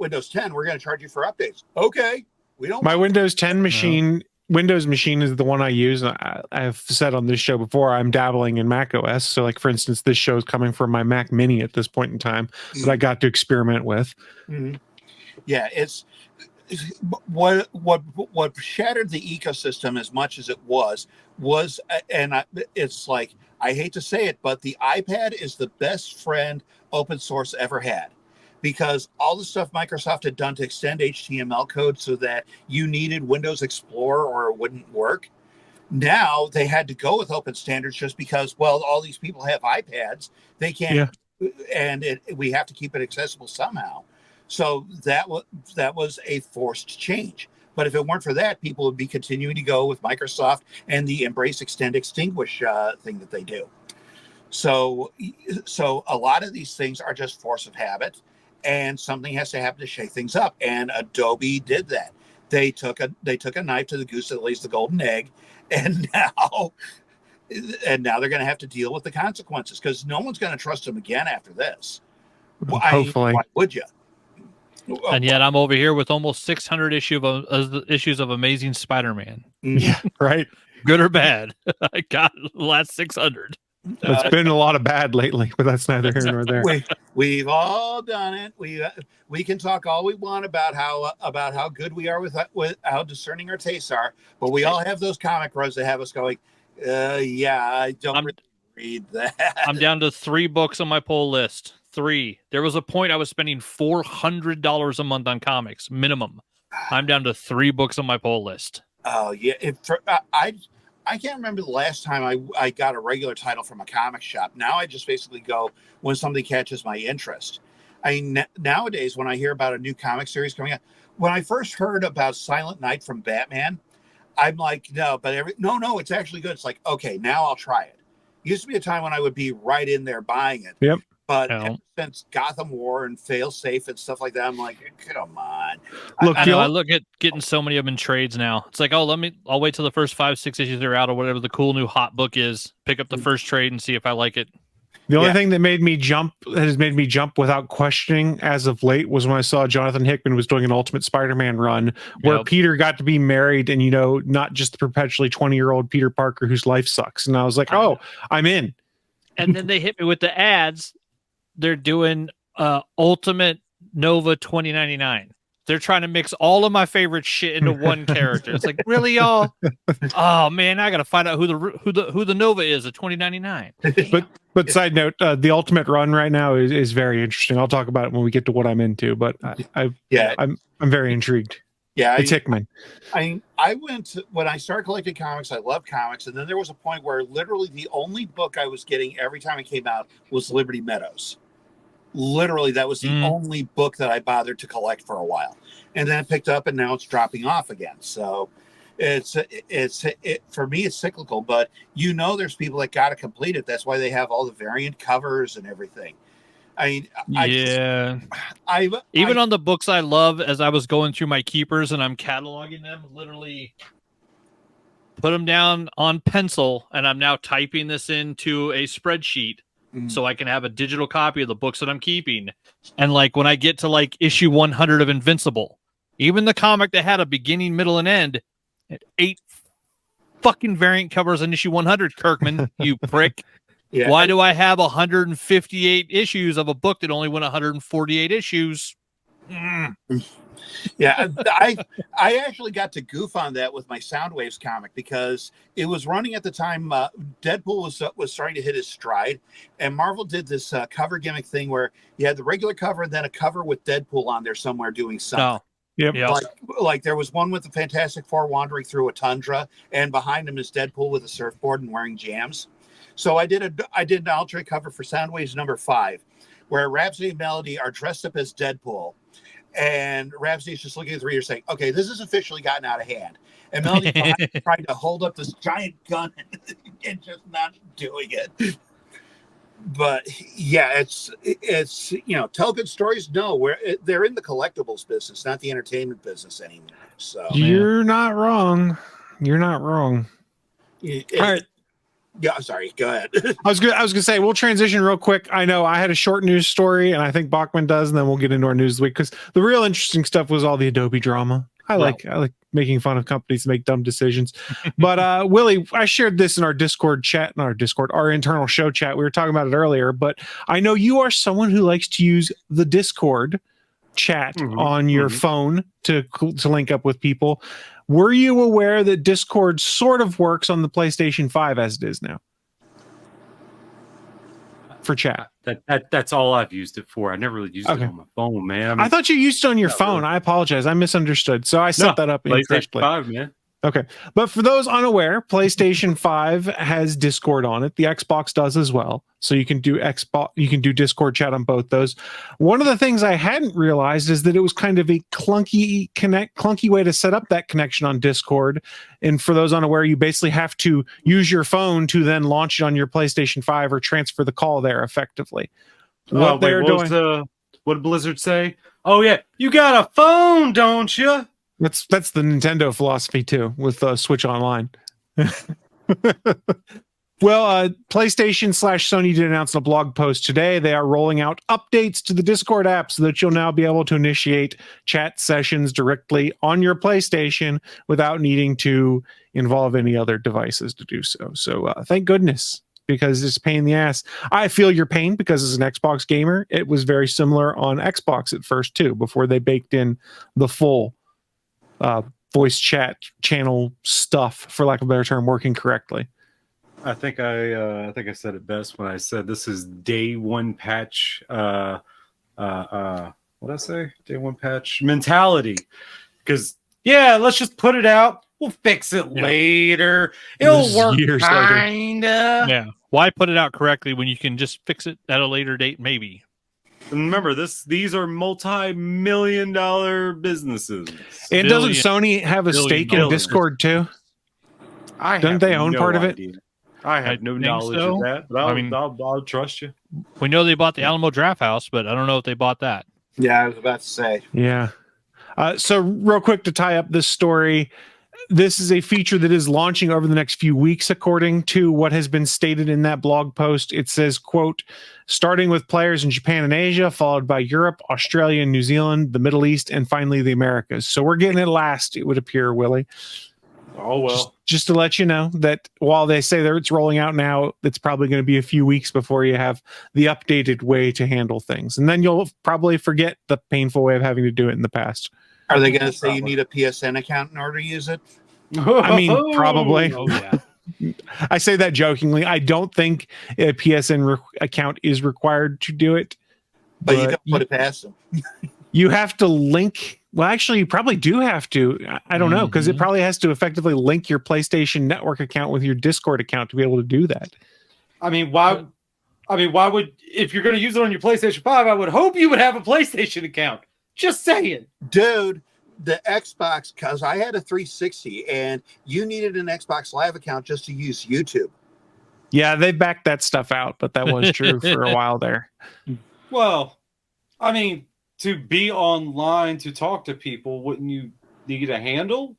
we're going to charge you for updates. Okay, we don't. My Windows 10 machine, Windows machine is the one I use. I've said on this show before, I'm dabbling in Mac OS. So, like for instance, this show is coming from my Mac Mini at this point in time that I got to experiment with. Mm-hmm. Yeah, it's what shattered the ecosystem as much as it was, and it's like, I hate to say it, but the iPad is the best friend open source ever had, because all the stuff Microsoft had done to extend HTML code so that you needed Windows Explorer or it wouldn't work. Now they had to go with open standards just because, well, all these people have iPads. They can't, and we have to keep it accessible somehow. So that was a forced change. But if it weren't for that, people would be continuing to go with Microsoft and the embrace, extend, extinguish thing that they do. So a lot of these things are just force of habit, and something has to happen to shake things up. And Adobe did that. They took a knife to the goose that lays the golden egg, and now they're going to have to deal with the consequences, because no one's going to trust them again after this. Hopefully, why would you? And yet I'm over here with almost 600 issues of Amazing Spider-Man. Yeah, right. Good or bad. I got the last 600. It's been a lot of bad lately, but that's neither here nor there. We've all done it. We can talk all we want about how good we are with how discerning our tastes are, but we all have those comic runs that have us going, I don't really read that. I'm down to 3 books on my pull list. 3. There was a point I was spending $400 a month on comics minimum. I'm down to 3 books on my pull list. Oh yeah, I can't remember the last time I got a regular title from a comic shop. Now I just basically go when something catches my interest. I mean, nowadays when I hear about a new comic series coming out, when I first heard about Silent Night from Batman, I'm like, no, it's actually good. It's like, okay, now I'll try it. Used to be a time when I would be right in there buying it. Yep. But ever since Gotham War and Fail Safe and stuff like that, I'm like, come on. Look, I look at getting so many of them in trades now. It's like, I'll wait till the first 5-6 issues are out or whatever the cool new hot book is. Pick up the first trade and see if I like it. The only thing that has made me jump without questioning as of late was when I saw Jonathan Hickman was doing an Ultimate Spider-Man run where Peter got to be married and, not just the perpetually 20-year-old Peter Parker whose life sucks. And I was like, oh, I'm in. And then they hit me with the ads. They're doing Ultimate Nova 2099. They're trying to mix all of my favorite shit into one character. It's like, really, y'all? Oh man, I gotta find out who the Nova is at 2099. But side note, the Ultimate run right now is very interesting. I'll talk about it when we get to what I'm into. But I'm very intrigued. Yeah, it's Hickman. I went when I started collecting comics. I love comics, and then there was a point where literally the only book I was getting every time it came out was Liberty Meadows. Literally, that was the only book that I bothered to collect for a while, and then it picked up, and now it's dropping off again. So, it's for me, it's cyclical. But there's people that got to complete it. That's why they have all the variant covers and everything. I mean, even on the books I love, as I was going through my keepers and I'm cataloging them, literally put them down on pencil, and I'm now typing this into a spreadsheet. So I can have a digital copy of the books that I'm keeping. And like when I get to like issue 100 of Invincible, even the comic that had a beginning, middle, and end, 8 fucking variant covers in issue 100, Kirkman, you prick. Yeah. Why do I have 158 issues of a book that only went 148 issues? Yeah, I actually got to goof on that with my Soundwaves comic because it was running at the time. Deadpool was starting to hit his stride, and Marvel did this cover gimmick thing where you had the regular cover and then a cover with Deadpool on there somewhere doing something. Oh. Yep. Like there was one with the Fantastic Four wandering through a tundra, and behind him is Deadpool with a surfboard and wearing jams. So I did an alternate cover for Soundwaves number 5, where Rhapsody and Melody are dressed up as Deadpool. And Rhapsody's just looking at the reader saying, okay, this has officially gotten out of hand. And Melody trying to hold up this giant gun and just not doing it. But yeah, it's tell good stories. No, they're in the collectibles business, not the entertainment business anymore. So you're not wrong. You're not wrong. All right. Yeah, I'm sorry. Go ahead. I was gonna say we'll transition real quick. I know I had a short news story, and I think Bachman does, and then we'll get into our news of the week because the real interesting stuff was all the Adobe drama. I like making fun of companies that make dumb decisions. But Willie, I shared this in our Discord chat, our internal show chat. We were talking about it earlier, but I know you are someone who likes to use the Discord chat on your phone to link up with people. Were you aware that Discord sort of works on the PlayStation 5 as it is now for chat? That's all I've used it for. I never really used it on my phone, man. I thought you used it on your phone. Really. I apologize. I misunderstood. So I set that up incorrectly. PlayStation 5, man. Okay. But for those unaware, PlayStation 5 has Discord on it. The Xbox does as well. So you can do Discord chat on both those. One of the things I hadn't realized is that it was kind of a clunky way to set up that connection on Discord. And for those unaware, you basically have to use your phone to then launch it on your PlayStation 5 or transfer the call there effectively. What did Blizzard say? Oh yeah, you got a phone, don't you? That's the Nintendo philosophy too, with Switch Online. Well, PlayStation/Sony did announce in a blog post today they are rolling out updates to the Discord app so that you'll now be able to initiate chat sessions directly on your PlayStation without needing to involve any other devices to do so. So thank goodness, because it's a pain in the ass. I feel your pain because as an Xbox gamer, it was very similar on Xbox at first too, before they baked in the full voice chat channel stuff, for lack of a better term, working correctly. I think I said it best when I said this is day one patch. What did I say? Day one patch mentality. Because let's just put it out. We'll fix it later. It'll This is work years later. kinda. Yeah. Why put it out correctly when you can just fix it at a later date? Maybe. And remember, these are multi-million-dollar businesses. And doesn't Sony have a stake in billion. Discord too? I Don't have they own no part of it? idea. I have no think knowledge so. of that, but I'll trust you. We know they bought the Alamo Draft House, but I don't know if they bought that. Yeah, I was about to say. Yeah. So real quick to tie up this story, this is a feature that is launching over the next few weeks, according to what has been stated in that blog post. It says, quote, starting with players in Japan and Asia, followed by Europe, Australia, and New Zealand, the Middle East, and finally the Americas. So we're getting it last, it would appear, Willie. Oh, well. Just to let you know that while they say that it's rolling out now, it's probably going to be a few weeks before you have the updated way to handle things. And then you'll probably forget the painful way of having to do it in the past. Are they going to say you need a PSN account in order to use it? I mean, probably. Oh, yeah. I say that jokingly. I don't think a PSN account is required to do it. But you don't put it past them. You have to link. Well, actually, you probably do have to. I don't know, because it probably has to effectively link your PlayStation Network account with your Discord account to be able to do that. I mean, why would, if you're going to use it on your PlayStation 5, I would hope you would have a PlayStation account. Just saying. Dude, the Xbox, because I had a 360 and you needed an Xbox Live account just to use YouTube. Yeah, they backed that stuff out, but that was true for a while there. Well, I mean, to be online to talk to people, wouldn't you need a handle?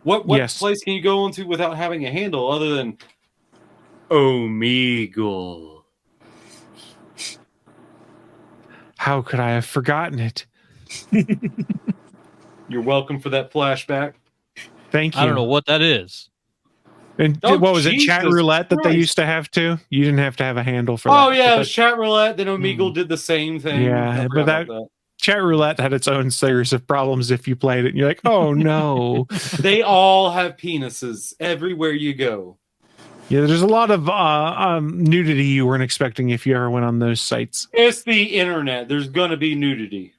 What Yes. place can you go into without having a handle other than Omegle? How could I have forgotten it? You're welcome for that flashback. Thank you. I don't know what that is. And Oh, what was it, Chat Jesus Roulette that they Christ. used to have to? You didn't have to have a handle for that. Oh yeah, But it was Chat Roulette. Then Omegle did the same thing. Yeah, I but forgot that- about Chat Roulette had its own series of problems if you played it. And you're like, oh no. they all have penises everywhere you go. Yeah, there's a lot of nudity you weren't expecting if you ever went on those sites. It's the internet. There's gonna be nudity.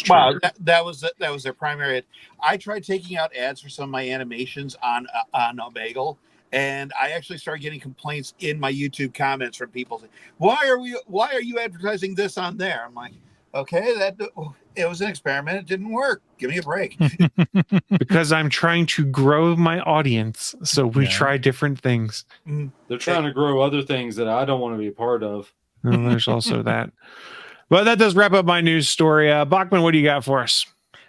Wow, that was their primary. I tried taking out ads for some of my animations on Omegle, and I actually started getting complaints in my YouTube comments from people saying, why are you advertising this on there? I'm like, okay, it was an experiment. It didn't work. Give me a break. Because I'm trying to grow my audience, so we try different things. They're trying to grow other things that I don't want to be a part of. And there's also that. But that does wrap up my news story. Bachman, what do you got for us?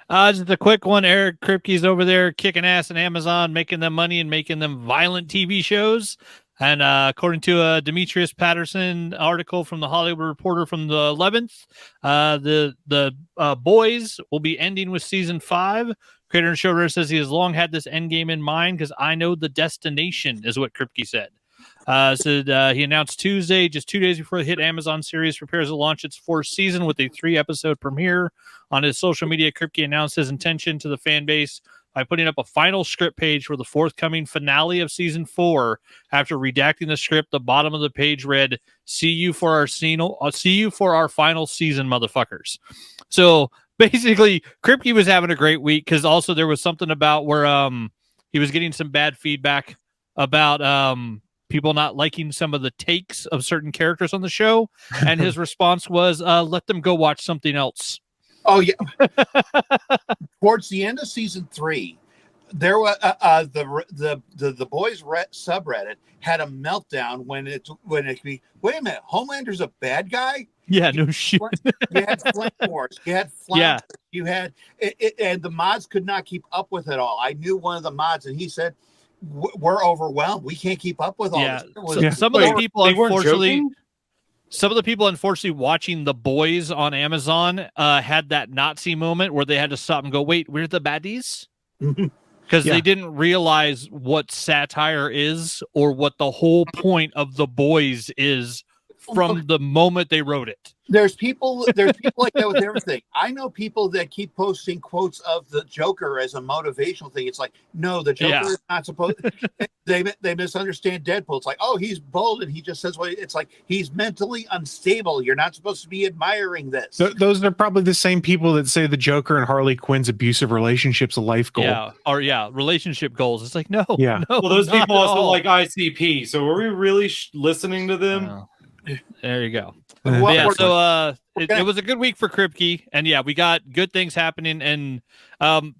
Just a quick one. Eric Kripke's over there kicking ass in Amazon, making them money and making them violent TV shows. And according to a Demetrius Patterson article from the Hollywood Reporter from the 11th, the Boys will be ending with season 5. Creator and showrunner says he has long had this end game in mind because I know the destination, is what Kripke said. He announced Tuesday, just 2 days before the hit Amazon series prepares to launch its 4th season with a 3-episode premiere. On his social media, Kripke announced his intention to the fan base by putting up a final script page for the forthcoming finale of season 4. After redacting the script, the bottom of the page read, see you for our final season, motherfuckers. So basically, Kripke was having a great week because also there was something about where he was getting some bad feedback about people not liking some of the takes of certain characters on the show. And his response was, let them go watch something else. Oh yeah. Towards the end of season 3, there was the Boys subreddit had a meltdown when it be, wait a minute, Homelander's a bad guy. Yeah, no shit. You had Flame Wars, you had Flounce, you had and the mods could not keep up with it all. I knew one of the mods, and he said, "We're overwhelmed. We can't keep up with all this." Some of the people, unfortunately. Some of the people, unfortunately, watching The Boys on Amazon had that Nazi moment where they had to stop and go, wait, we're the baddies? Because they didn't realize what satire is or what the whole point of The Boys is from the moment they wrote it. There's people like that with everything. I know people that keep posting quotes of the Joker as a motivational thing. It's like, no, the Joker is not supposed. They misunderstand Deadpool. It's like, oh, he's bold and he just says what. It's like he's mentally unstable. You're not supposed to be admiring this. Those are probably the same people that say the Joker and Harley Quinn's abusive relationship's a life goal. Yeah, or relationship goals. It's like, no. Yeah. No, Well, those not people at also all. like ICP. So are we really listening to them? Oh. There you go. Well, Yeah, we're- so it was a good week for Kripke, and yeah, we got good things happening, and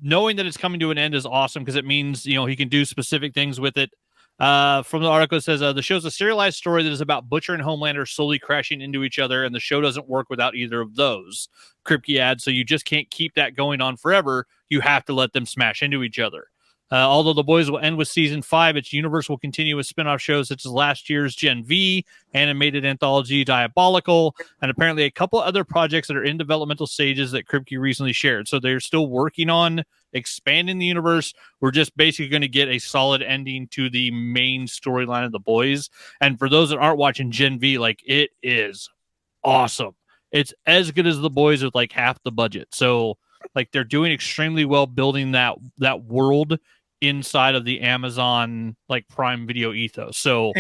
knowing that it's coming to an end is awesome because it means he can do specific things with it. From the article, it says the show's a serialized story that is about Butcher and Homelander slowly crashing into each other, and the show doesn't work without either of those. Kripke adds, so you just can't keep that going on forever. You have to let them smash into each other. Although The Boys will end with season 5, its universe will continue with spin-off shows such as last year's Gen V, animated anthology Diabolical, and apparently a couple other projects that are in developmental stages that Kripke recently shared. So they're still working on expanding the universe. We're just basically going to get a solid ending to the main storyline of The Boys. And for those that aren't watching Gen V, like, it is awesome. It's as good as The Boys with like half the budget. So like they're doing extremely well building that world inside of the Amazon like Prime Video ethos. So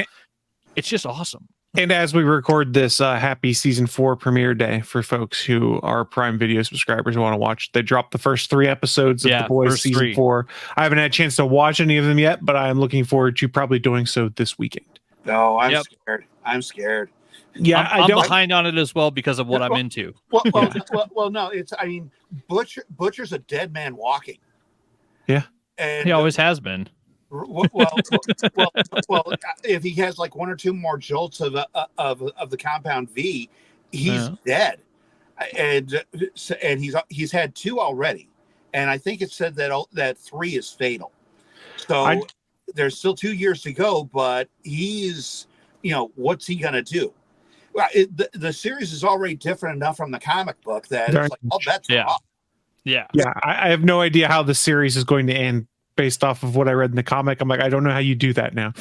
it's just awesome. And as we record this, happy season 4 premiere day for folks who are Prime Video subscribers who want to watch. They dropped the first 3 episodes of The Boys season 4. I haven't had a chance to watch any of them yet, but I am looking forward to probably doing so this weekend. No, I'm scared. I'm scared. Yeah, I'm behind on it as well because of what I'm into. Well, no, Butcher's a dead man walking. Yeah, and he always has been. Well, if he has like 1 or 2 more jolts of the compound V, he's dead. And he's had 2 already, and I think it said that 3 is fatal. So there's still 2 years to go, but he's what's he gonna do? Well, the series is already different enough from the comic book that it's like, oh, that's off. Yeah. I have no idea how the series is going to end based off of what I read in the comic. I'm like, I don't know how you do that now.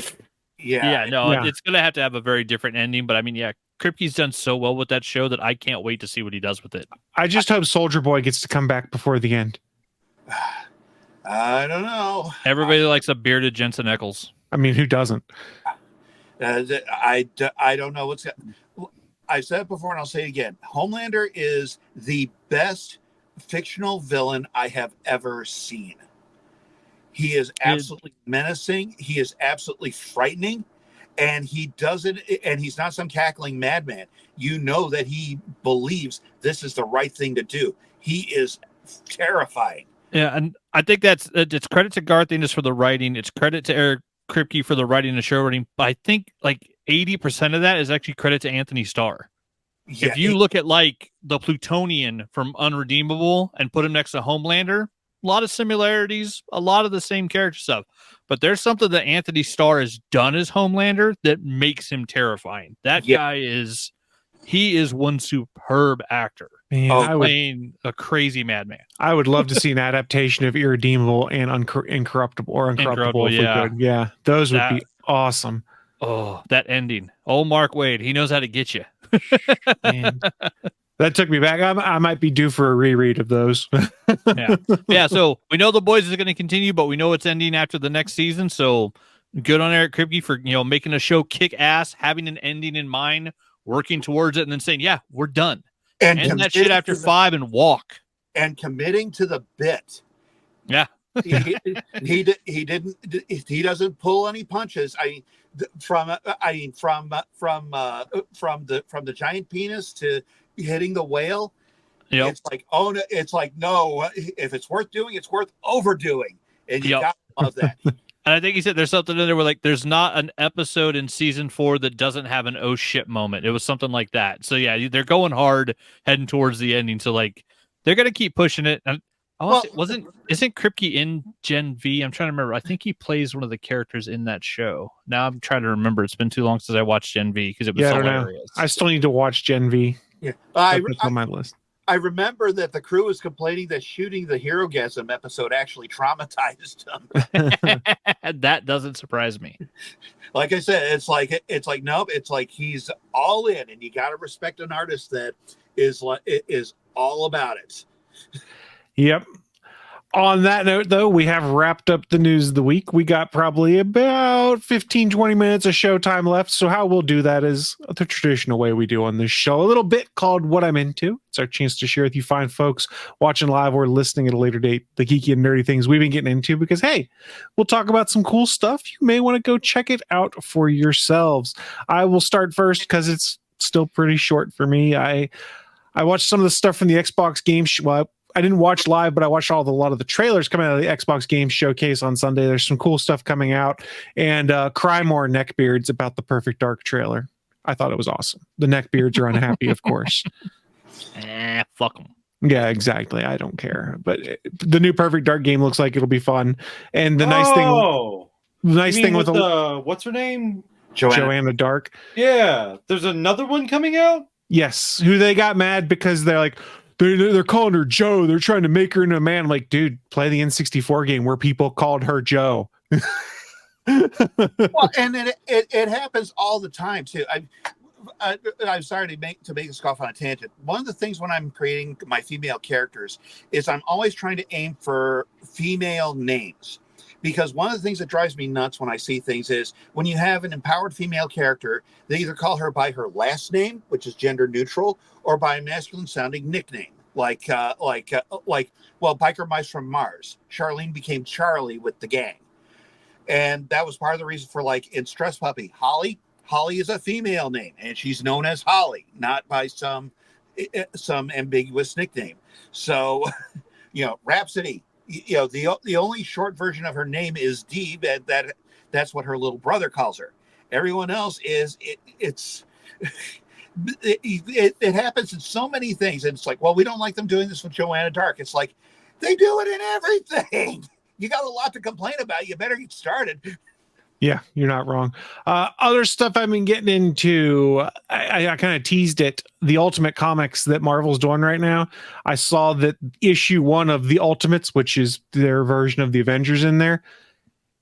It's going to have a very different ending. But I mean, Kripke's done so well with that show that I can't wait to see what he does with it. I just hope Soldier Boy gets to come back before the end. I don't know. Everybody likes a bearded Jensen Ackles. I mean, who doesn't? I don't know what's. I said it before and I'll say it again. Homelander is the best fictional villain I have ever seen. He is absolutely menacing. He is absolutely frightening, and he doesn't. And he's not some cackling madman. You know that he believes this is the right thing to do. He is terrifying. Yeah, and I think it's credit to Garth Ennis for the writing. It's credit to Eric Kripke for the writing and show writing. But I think like 80% of that is actually credit to Anthony Starr. Yeah, if you look at like the Plutonian from Unredeemable and put him next to Homelander, a lot of similarities, a lot of the same character stuff. But there's something that Anthony Starr has done as Homelander that makes him terrifying. That guy is one superb actor. Man, playing a crazy madman. I would love to see an adaptation of Irredeemable and Incorruptible or Uncorruptible. If we could. Yeah, those would be awesome. Oh, that ending. Oh, Mark Waid, he knows how to get you. Man. That took me back. I might be due for a reread of those. Yeah. So we know The Boys is going to continue, but we know it's ending after the next season. So good on Eric Kripke for making a show kick ass, having an ending in mind, working towards it, and then saying, "Yeah, we're done." And end that shit after 5 and walk. And committing to the bit. Yeah. he doesn't pull any punches. I mean, from the giant penis to hitting the whale. Yep. It's like, oh no, it's like, no, if it's worth doing, it's worth overdoing. And you got to love that. And I think he said there's something in there where like there's not an episode in season 4 that doesn't have an oh shit moment. It was something like that. So yeah, they're going hard heading towards the ending. So like they're gonna keep pushing it. And isn't Kripke in Gen V? I'm trying to remember. I think he plays one of the characters in that show. Now I'm trying to remember. It's been too long since I watched Gen V because it was hilarious. I still need to watch Gen V. Yeah, that's on my list. I remember that the crew was complaining that shooting the Herogasm episode actually traumatized them. That doesn't surprise me. Like I said, it's like nope. It's like he's all in, and you got to respect an artist that is all about it. Yep. On that note, though, we have wrapped up the news of the week. We got probably about 15, 20 minutes of showtime left. So how we'll do that is the traditional way we do on this show. A little bit called What I'm Into. It's our chance to share with you fine folks watching live or listening at a later date the geeky and nerdy things we've been getting into because, hey, we'll talk about some cool stuff. You may want to go check it out for yourselves. I will start first because it's still pretty short for me. I watched some of the stuff from the Xbox game I didn't watch live, but I watched a lot of the trailers coming out of the Xbox Game Showcase on Sunday. There's some cool stuff coming out, and Cry More Neckbeards about the Perfect Dark trailer. I thought it was awesome. The neckbeards are unhappy, of course. Fuck them. Yeah, exactly. I don't care. But the new Perfect Dark game looks like it'll be fun. And the nice thing with what's her name? Joanna Dark. Yeah, there's another one coming out. Yes, who they got mad because they're like. They're calling her Joe. They're trying to make her into a man. I'm like, dude, play the N64 game where people called her Joe. Well, and it happens all the time too. I'm sorry to make us go off on a tangent. One of the things when I'm creating my female characters is I'm always trying to aim for female names. Because one of the things that drives me nuts when I see things is when you have an empowered female character, they either call her by her last name, which is gender neutral, or by a masculine sounding nickname, like Biker Mice from Mars. Charlene became Charlie with the gang, and that was part of the reason for like in Stress Puppy, Holly. Holly is a female name, and she's known as Holly, not by some ambiguous nickname. So, Rhapsody. The only short version of her name is Dee, and that's what her little brother calls her. Everyone else is it happens in so many things, and it's like, well, we don't like them doing this with Joanna Dark. It's like they do it in everything. You got a lot to complain about. You better get started. Yeah, you're not wrong. Other stuff I've been getting into, I kind of teased it. The Ultimate Comics that Marvel's doing right now. I saw that issue 1 of the Ultimates, which is their version of the Avengers in there,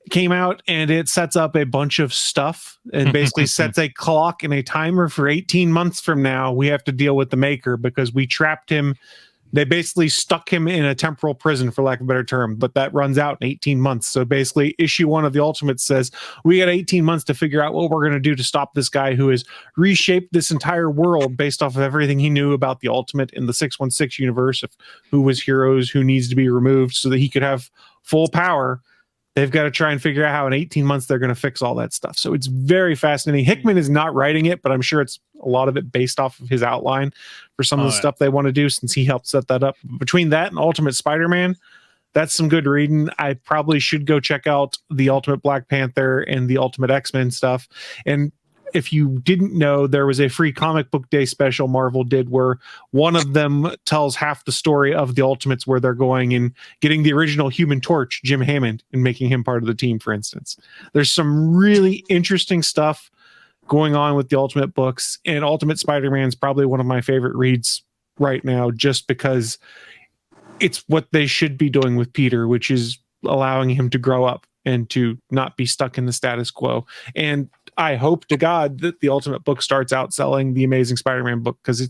came out, and it sets up a bunch of stuff and basically sets a clock and a timer for 18 months from now. We have to deal with the maker because we trapped him. They basically stuck him in a temporal prison, for lack of a better term, but that runs out in 18 months. So basically, issue 1 of the Ultimate says, we got 18 months to figure out what we're going to do to stop this guy who has reshaped this entire world based off of everything he knew about the Ultimate in the 616 universe of who was heroes, who needs to be removed so that he could have full power. They've got to try and figure out how in 18 months they're going to fix all that stuff. So it's very fascinating. Hickman is not writing it, but I'm sure it's a lot of it based off of his outline for some of the stuff they want to do since he helped set that up. Between that and Ultimate Spider-Man, that's some good reading. I probably should go check out the Ultimate Black Panther and the Ultimate X-Men stuff. And if you didn't know, there was a free comic book day special Marvel did where one of them tells half the story of the Ultimates, where they're going and getting the original Human Torch, Jim Hammond, and making him part of the team, for instance. There's some really interesting stuff going on with the Ultimate books, and Ultimate Spider-Man is probably one of my favorite reads right now, just because it's what they should be doing with Peter, which is allowing him to grow up and to not be stuck in the status quo. And I hope to God that the Ultimate book starts out selling the Amazing Spider-Man book, because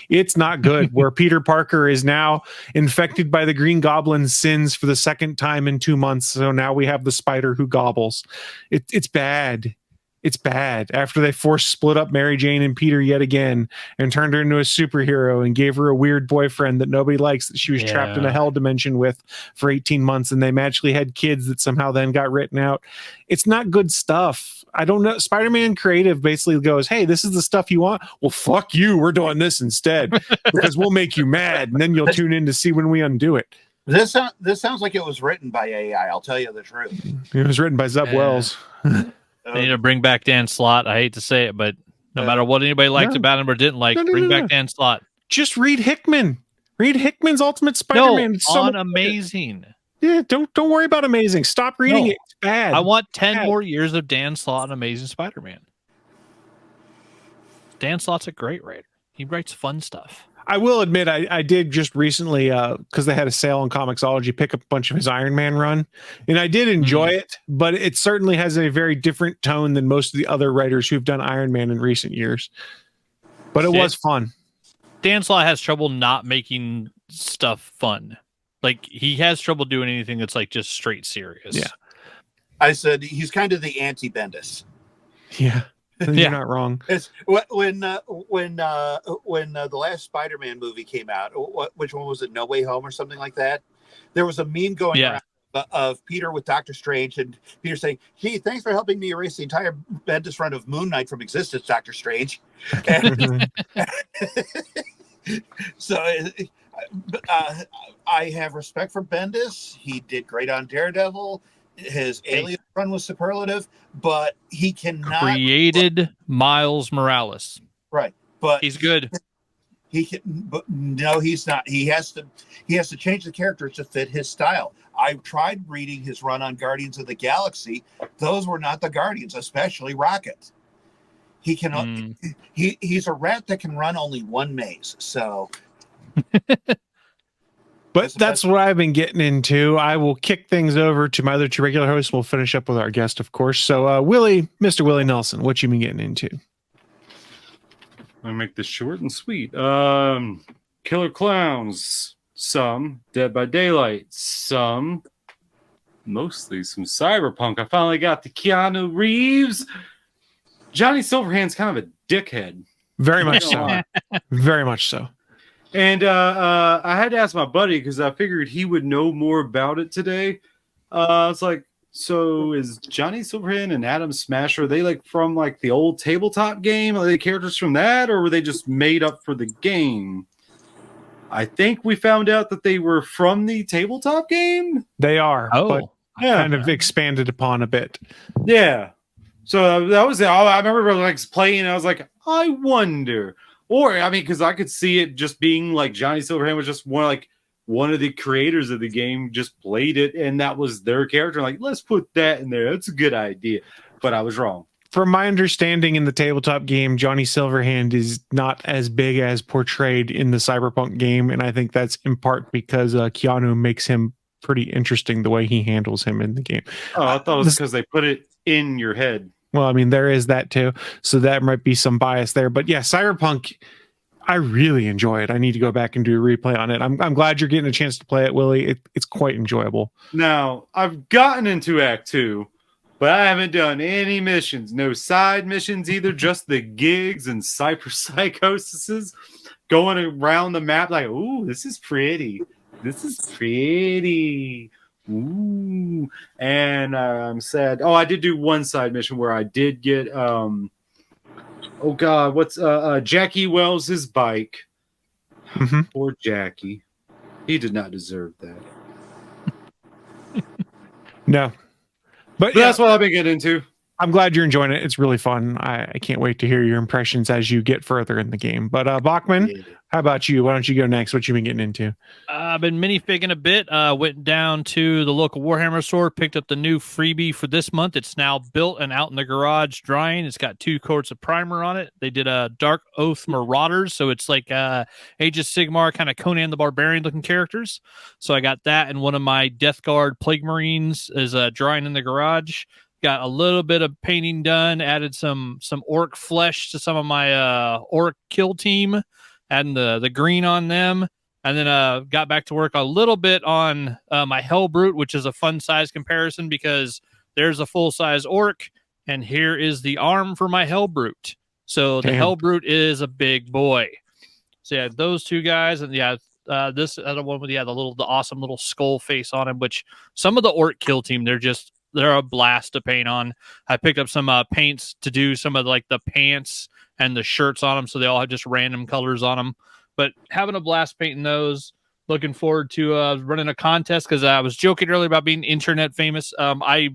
it's not good where Peter Parker is now infected by the Green Goblin's sins for the second time in 2 months. So now we have the spider who gobbles. It's bad. It's bad. After they split up Mary Jane and Peter yet again and turned her into a superhero and gave her a weird boyfriend that nobody likes, that she was trapped in a hell dimension with for 18 months, and they magically had kids that somehow then got written out. It's not good stuff. I don't know. Spider-Man Creative basically goes, hey, this is the stuff you want? Well, fuck you. We're doing this instead because we'll make you mad, and then you'll tune in to see when we undo it. This sounds like it was written by AI. I'll tell you the truth. It was written by Zeb Wells. They need to bring back Dan Slott. I hate to say it, but no matter what anybody liked about him or didn't like, bring back Dan Slott. Just read Hickman. Read Hickman's Ultimate Spider-Man. No, it's so amazing. Yeah, don't worry about Amazing. Stop reading it. It's bad. I want 10 more years of Dan Slott and Amazing Spider-Man. Dan Slott's a great writer. He writes fun stuff. I will admit I did just recently, because they had a sale on Comixology, pick up a bunch of his Iron Man run, and I did enjoy it, but it certainly has a very different tone than most of the other writers who've done Iron Man in recent years. But it was fun. Dan Slott has trouble not making stuff fun. Like, he has trouble doing anything that's like just straight serious. Yeah. I said he's kind of the anti-Bendis. Yeah. You're not wrong. It's when the last Spider-Man movie came out, which one was it? No Way Home or something like that. There was a meme going around of Peter with Doctor Strange, and Peter saying, "Gee, thanks for helping me erase the entire Bendis run of Moon Knight from existence, Doctor Strange." And, so I have respect for Bendis. He did great on Daredevil. His Alien run was superlative, but he cannot created Miles Morales. Right, but he's good. He can, but no, he's not. He has to change the characters to fit his style. I tried reading his run on Guardians of the Galaxy. Those were not the Guardians, especially Rocket. He can. He's a rat that can run only one maze. So. But that's what I've been getting into. I will kick things over to my other two regular hosts. We'll finish up with our guest, of course. So, Willie, Mr. Willie Nelson, what you been getting into? I'll make this short and sweet. Killer Clowns, some. Dead by Daylight, some. Mostly some Cyberpunk. I finally got the Keanu Reeves. Johnny Silverhand's kind of a dickhead. Very much so. Very much so. And I had to ask my buddy because I figured he would know more about it today. It's like, so is Johnny Silverhand and Adam Smasher, are they like from like the old tabletop game? Are they characters from that, or were they just made up for the game? I think we found out that they were from the tabletop game. They are, but kind of expanded upon a bit. Yeah. So that was it. I remember like playing, and I was like, I wonder. Or, I mean, because I could see it just being like Johnny Silverhand was just one of the creators of the game just played it, and that was their character. Like, let's put that in there. That's a good idea. But I was wrong. From my understanding, in the tabletop game, Johnny Silverhand is not as big as portrayed in the Cyberpunk game, and I think that's in part because Keanu makes him pretty interesting the way he handles him in the game. Oh, I thought it was because they put it in your head. Well, I mean, there is that too. So that might be some bias there. But yeah, Cyberpunk, I really enjoy it. I need to go back and do a replay on it. I'm glad you're getting a chance to play it, Willie. It's quite enjoyable. Now, I've gotten into Act 2, but I haven't done any missions. No side missions either, just the gigs and cyberpsychoses going around the map like, ooh, this is pretty. This is pretty. Ooh, and I'm sad. Oh, I did do one side mission where I did get oh god, what's Jackie Wells's bike. Poor Jackie, he did not deserve that. No, but that's what I've been getting into. I'm glad you're enjoying it. It's really fun. I can't wait to hear your impressions as you get further in the game. But Bachman, how about you? Why don't you go next? What you been getting into? I've been minifigging a bit. Went down to the local Warhammer store, picked up the new freebie for this month. It's now built and out in the garage drying. It's got 2 coats of primer on it. They did a Dark Oath Marauders, so it's like Age of Sigmar, kind of Conan the Barbarian looking characters. So I got that, and one of my Death Guard Plague Marines is drying in the garage. Got a little bit of painting done, added some orc flesh to some of my orc kill team, adding the green on them, and then got back to work a little bit on my Hellbrute, which is a fun size comparison because there's a full-size orc, and here is the arm for my Hellbrute. So the Hellbrute is a big boy. So yeah, those 2 guys, and this other one with the awesome little skull face on him, which some of the orc kill team, they're a blast to paint on. I picked up some paints to do some of like the pants and the shirts on them, so they all have just random colors on them. But having a blast painting those. Looking forward to running a contest because I was joking earlier about being internet famous. I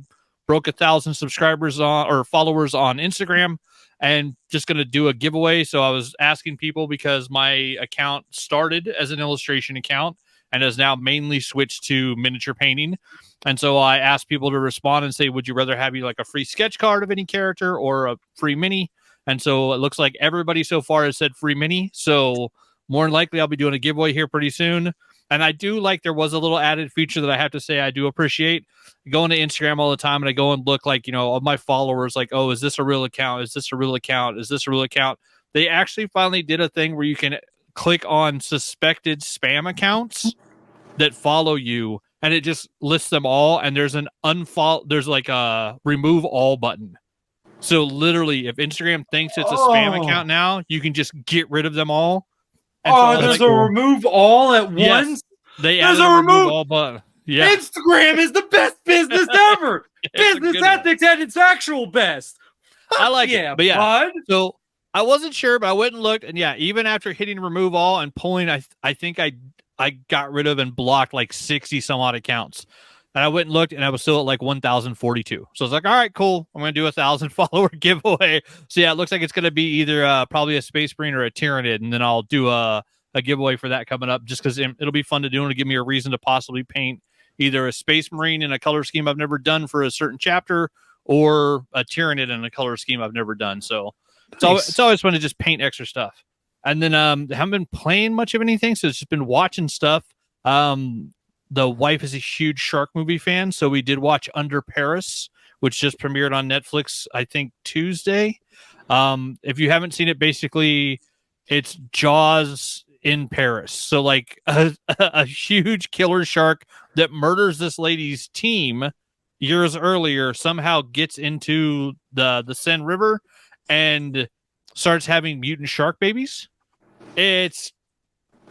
broke 1,000 subscribers or followers on Instagram, and just going to do a giveaway. So I was asking people because my account started as an illustration account and has now mainly switched to miniature painting. And so I asked people to respond and say, would you rather have like a free sketch card of any character or a free mini? And so it looks like everybody so far has said free mini. So More than likely, I'll be doing a giveaway here pretty soon. And I do like there was a little added feature that I have to say I do appreciate. Going to Instagram all the time and I go and look like, of my followers, like, oh, is this a real account? Is this a real account? Is this a real account? They actually finally did a thing where you can click on suspected spam accounts that follow you, and it just lists them all. And there's there's like a remove all button. So literally, if Instagram thinks it's a spam account now, you can just get rid of them all. And there's a remove all at yes, once. They added a remove all button. Yeah. Instagram is the best business ever. Business ethics at its actual best. I like it. But yeah, bud. So I wasn't sure, but I went and looked, and yeah, even after hitting remove all and pulling, I think I got rid of and blocked like 60 some odd accounts. And I went and looked, and I was still at like 1,042. So I was like, all right, cool. I'm going to do 1,000 follower giveaway. So yeah, it looks like it's going to be either probably a Space Marine or a Tyranid, and then I'll do a giveaway for that coming up just because it'll be fun to do and to give me a reason to possibly paint either a Space Marine in a color scheme I've never done for a certain chapter or a Tyranid in a color scheme I've never done. So it's always fun to just paint extra stuff. And then I haven't been playing much of anything, so it's just been watching stuff. The wife is a huge shark movie fan, so we did watch Under Paris, which just premiered on Netflix, I think, Tuesday. If you haven't seen it, basically, it's Jaws in Paris. So, like, a huge killer shark that murders this lady's team years earlier somehow gets into the Seine River and starts having mutant shark babies. It's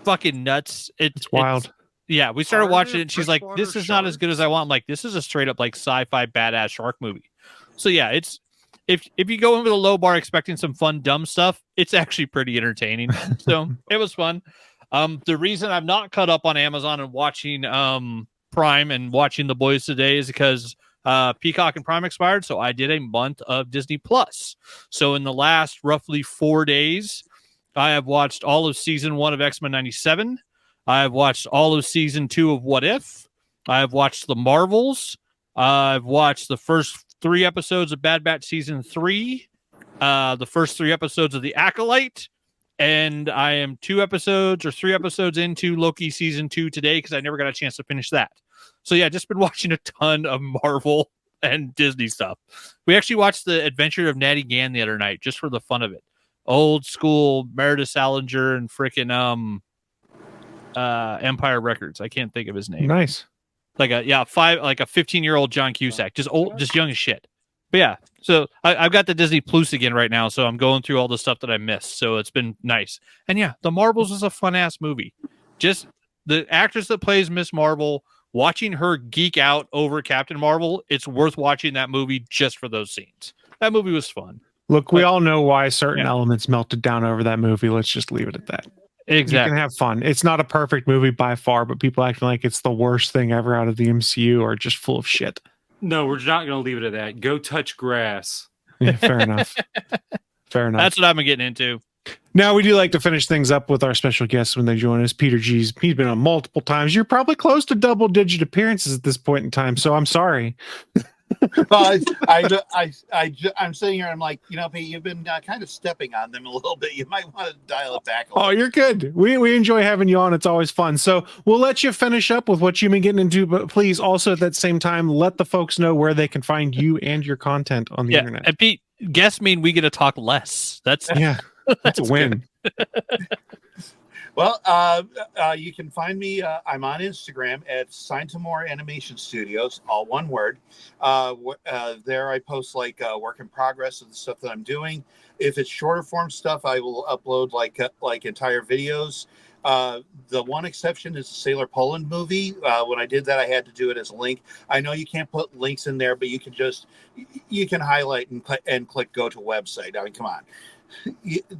fucking nuts. It's wild. Yeah, we started watching it, and she's like, this is not as good as I want. I'm like, this is a straight up like sci-fi badass shark movie. So yeah, it's if you go in with a low bar expecting some fun, dumb stuff, it's actually pretty entertaining. So it was fun. The reason I'm not caught up on Amazon and watching Prime and watching The Boys today is because Peacock and Prime expired. So I did a month of Disney Plus. So in the last roughly 4 days, I have watched all of season 1 of X-Men 97. I've watched all of season 2 of What If. I've watched The Marvels. I've watched the first 3 episodes of Bad Batch season 3. The first 3 episodes of The Acolyte. And I am 3 episodes into Loki season 2 today because I never got a chance to finish that. So yeah, just been watching a ton of Marvel and Disney stuff. We actually watched The Adventure of Natty Gann the other night just for the fun of it. Old school Meredith Salinger and frickin' Empire Records. I can't think of his name. Nice. Like a 15-year-old John Cusack, just young as shit. But yeah, so I've got the Disney Plus again right now, so I'm going through all the stuff that I missed. So it's been nice. And yeah, The Marvels is a fun ass movie. Just the actress that plays Miss Marvel, watching her geek out over Captain Marvel, it's worth watching that movie just for those scenes. That movie was fun. Look, we all know why certain elements melted down over that movie. Let's just leave it at that. Exactly. You can have fun. It's not a perfect movie by far, but people acting like it's the worst thing ever out of the MCU are just full of shit. No, we're not going to leave it at that. Go touch grass. Yeah, fair enough. Fair enough. That's what I've been getting into. Now, we do like to finish things up with our special guests when they join us. Peter G's. He's been on multiple times. You're probably close to double-digit appearances at this point in time, so I'm sorry. Well, I'm sitting here and I'm like, Pete, you've been kind of stepping on them a little bit. You might want to dial it back a little. Oh, you're good. We enjoy having you on. It's always fun. So we'll let you finish up with what you've been getting into, but please also at that same time, let the folks know where they can find you and your content on the internet. And Pete, guests mean we get to talk less. That's a win. Well, you can find me. I'm on Instagram at Saintamore Animation Studios, all one word. There I post like work in progress of the stuff that I'm doing. If it's shorter form stuff, I will upload like entire videos. The one exception is the Sailor Poland movie. When I did that, I had to do it as a link. I know you can't put links in there, but you can highlight and click go to website. I mean, come on.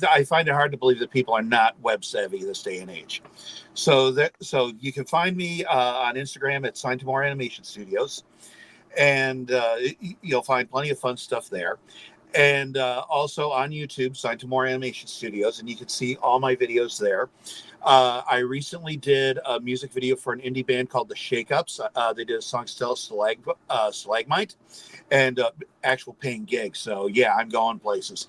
I find it hard to believe that people are not web savvy this day and age. So you can find me on Instagram at Saintamore Animation Studios, and you'll find plenty of fun stuff there. And also on YouTube, Saintamore Animation Studios, and you can see all my videos there. I recently did a music video for an indie band called The Shakeups. They did a song Stella Stalagmite, and actual paying gig. So yeah, I'm going places.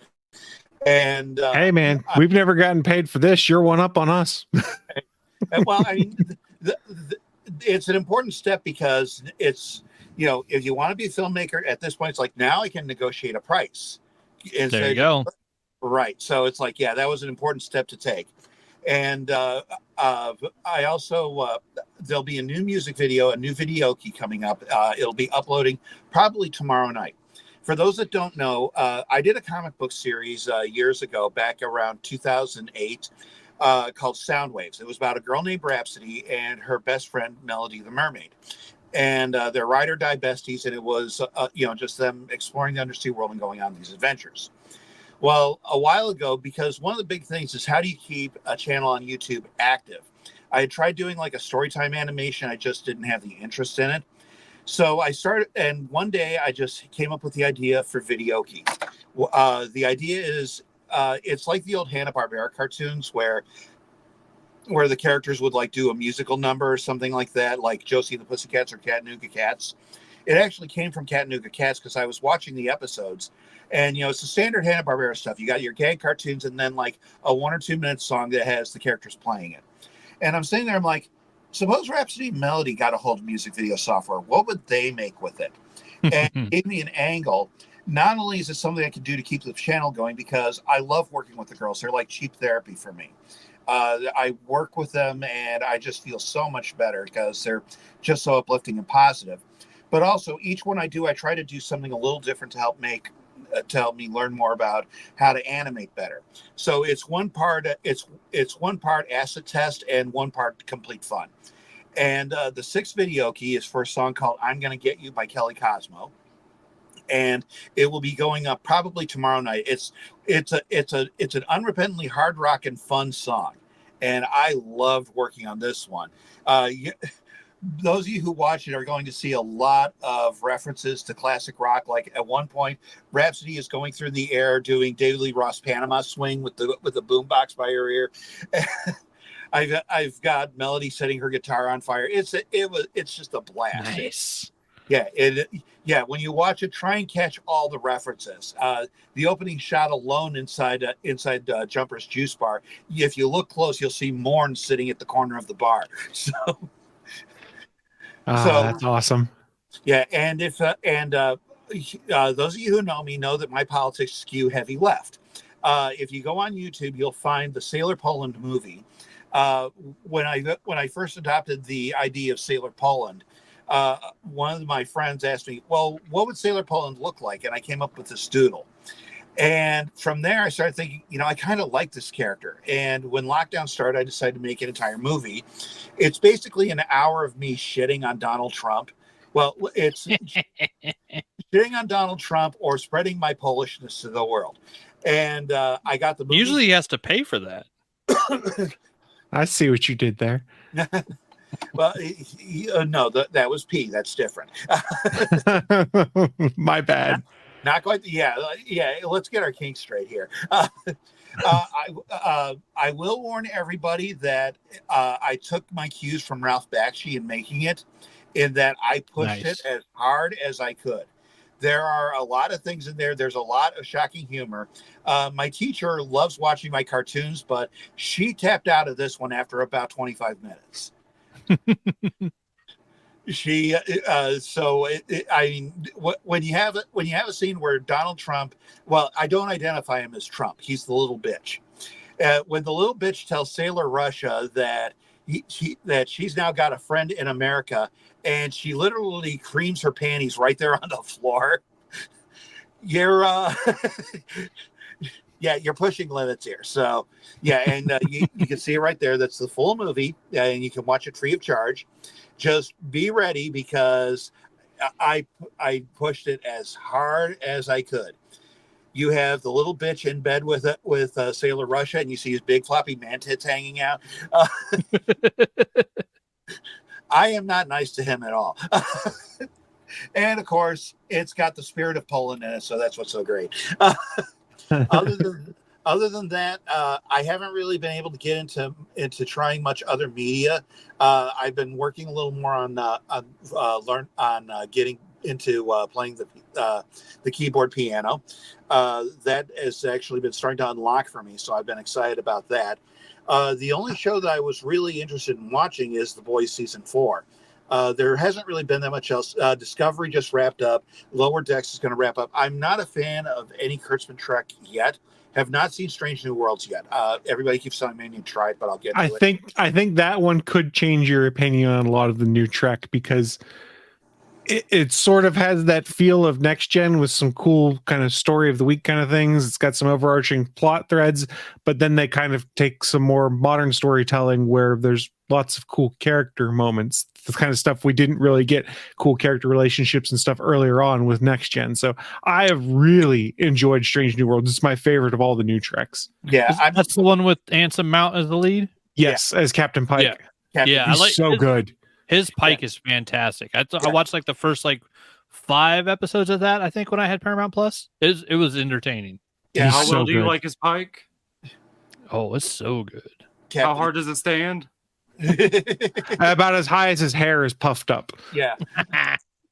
And Hey, man, we've never gotten paid for this. You're one up on us. well, I mean, it's an important step because it's, if you want to be a filmmaker at this point, it's like, now I can negotiate a price. There you go. Right. So it's like, yeah, that was an important step to take. And I also, there'll be a new music video, a new video key coming up. It'll be uploading probably tomorrow night. For those that don't know, I did a comic book series years ago, back around 2008, called Sound Waves. It was about a girl named Rhapsody and her best friend, Melody the Mermaid. And they're ride or die besties, and it was, just them exploring the undersea world and going on these adventures. Well, a while ago, because one of the big things is, how do you keep a channel on YouTube active? I had tried doing like a storytime animation. I just didn't have the interest in it. So I started, and one day I just came up with the idea for Videoki. The idea is, it's like the old Hanna-Barbera cartoons where the characters would like do a musical number or something like that, like Josie and the Pussycats or Chattanooga Cats. It actually came from Chattanooga Cats because I was watching the episodes, and it's the standard Hanna-Barbera stuff. You got your gag cartoons and then like a 1 or 2 minute song that has the characters playing it. And I'm sitting there, I'm like, suppose Rhapsody and Melody got a hold of music video software. What would they make with it? And it gave me an angle. Not only is it something I can do to keep the channel going, because I love working with the girls. They're like cheap therapy for me. I work with them and I just feel so much better because they're just so uplifting and positive. But also, each one I do, I try to do something a little different to help me learn more about how to animate better. So it's one part acid test and one part complete fun. And the sixth video key is for a song called "I'm Gonna Get You" by Kelly Cosmo, and it will be going up probably tomorrow night. It's an unrepentantly hard rock and fun song, and I loved working on this one. Those of you who watch it are going to see a lot of references to classic rock. Like at one point, Rhapsody is going through the air doing David Lee Roth Panama Swing with the boombox by her ear. I've got Melody setting her guitar on fire. It's just a blast. Nice. When you watch it, try and catch all the references. The opening shot alone inside Jumper's juice bar. If you look close, you'll see Morn sitting at the corner of the bar. So that's awesome. Yeah, and those of you who know me know that my politics skew heavy left. If you go on YouTube, you'll find the Sailor Poland movie. When I first adopted the idea of Sailor Poland, one of my friends asked me, well, what would Sailor Poland look like? And I came up with this doodle. And from there, I started thinking, I kind of like this character. And when lockdown started, I decided to make an entire movie. It's basically an hour of me shitting on Donald Trump. Well, it's shitting on Donald Trump or spreading my Polishness to the world. And I got the movie. Usually he has to pay for that. I see what you did there. Well, no, that was P. That's different. My bad. Not quite. Yeah. Let's get our kinks straight here. I will warn everybody that I took my cues from Ralph Bakshi in making it, in that I pushed it as hard as I could. There are a lot of things in there. There's a lot of shocking humor. My teacher loves watching my cartoons, but she tapped out of this one after about 25 minutes. When you have a scene where Donald Trump, well, I don't identify him as Trump. He's the little bitch. When the little bitch tells Sailor Russia that that she's now got a friend in America, and she literally creams her panties right there on the floor, you're you're pushing limits here. So and you can see it right there. That's the full movie, and you can watch it free of charge. Just be ready, because I pushed it as hard as I could. You have the little bitch in bed with Sailor Russia, and you see his big floppy man tits hanging out. I am not nice to him at all. And of course, it's got the spirit of Poland in it, so that's what's so great. Other than that, I haven't really been able to get into trying much other media. I've been working a little more on getting playing the keyboard piano. That has actually been starting to unlock for me, so I've been excited about that. The only show that I was really interested in watching is The Boys season 4. There hasn't really been that much else. Discovery just wrapped up. Lower Decks is going to wrap up. I'm not a fan of any Kurtzman Trek yet. Have not seen Strange New Worlds yet. Everybody keeps telling me I need to try it, but I'll get to it. I think that one could change your opinion on a lot of the new Trek, because it sort of has that feel of next gen with some cool kind of story of the week kind of things. It's got some overarching plot threads, but then they kind of take some more modern storytelling where there's lots of cool character moments, the kind of stuff we didn't really get, cool character relationships and stuff earlier on with next gen. So I have really enjoyed Strange New Worlds. It's my favorite of all the new Treks. Yeah, That's the one with Anson Mount as the lead. Yes, as Captain Pike. Yeah, He's I like so good. His Pike is fantastic. I watched like the first 5 episodes of that, I think, when I had Paramount Plus. It was entertaining. Yeah, He's how so well do you good. like his Pike? Oh, it's so good. How hard does it stand? About as high as his hair is puffed up. Yeah.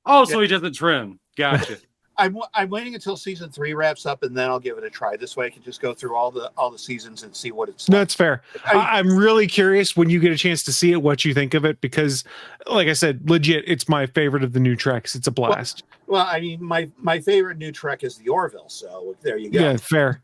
Oh, so he doesn't trim. Gotcha. I'm waiting until season 3 wraps up, and then I'll give it a try. This way, I can just go through all the seasons and see what it's No, like. that's fair. I'm really curious when you get a chance to see it, what you think of it, because, like I said, legit, it's my favorite of the new Treks. It's a blast. Well, I mean, my favorite new Trek is the Orville, so there you go. Yeah, fair.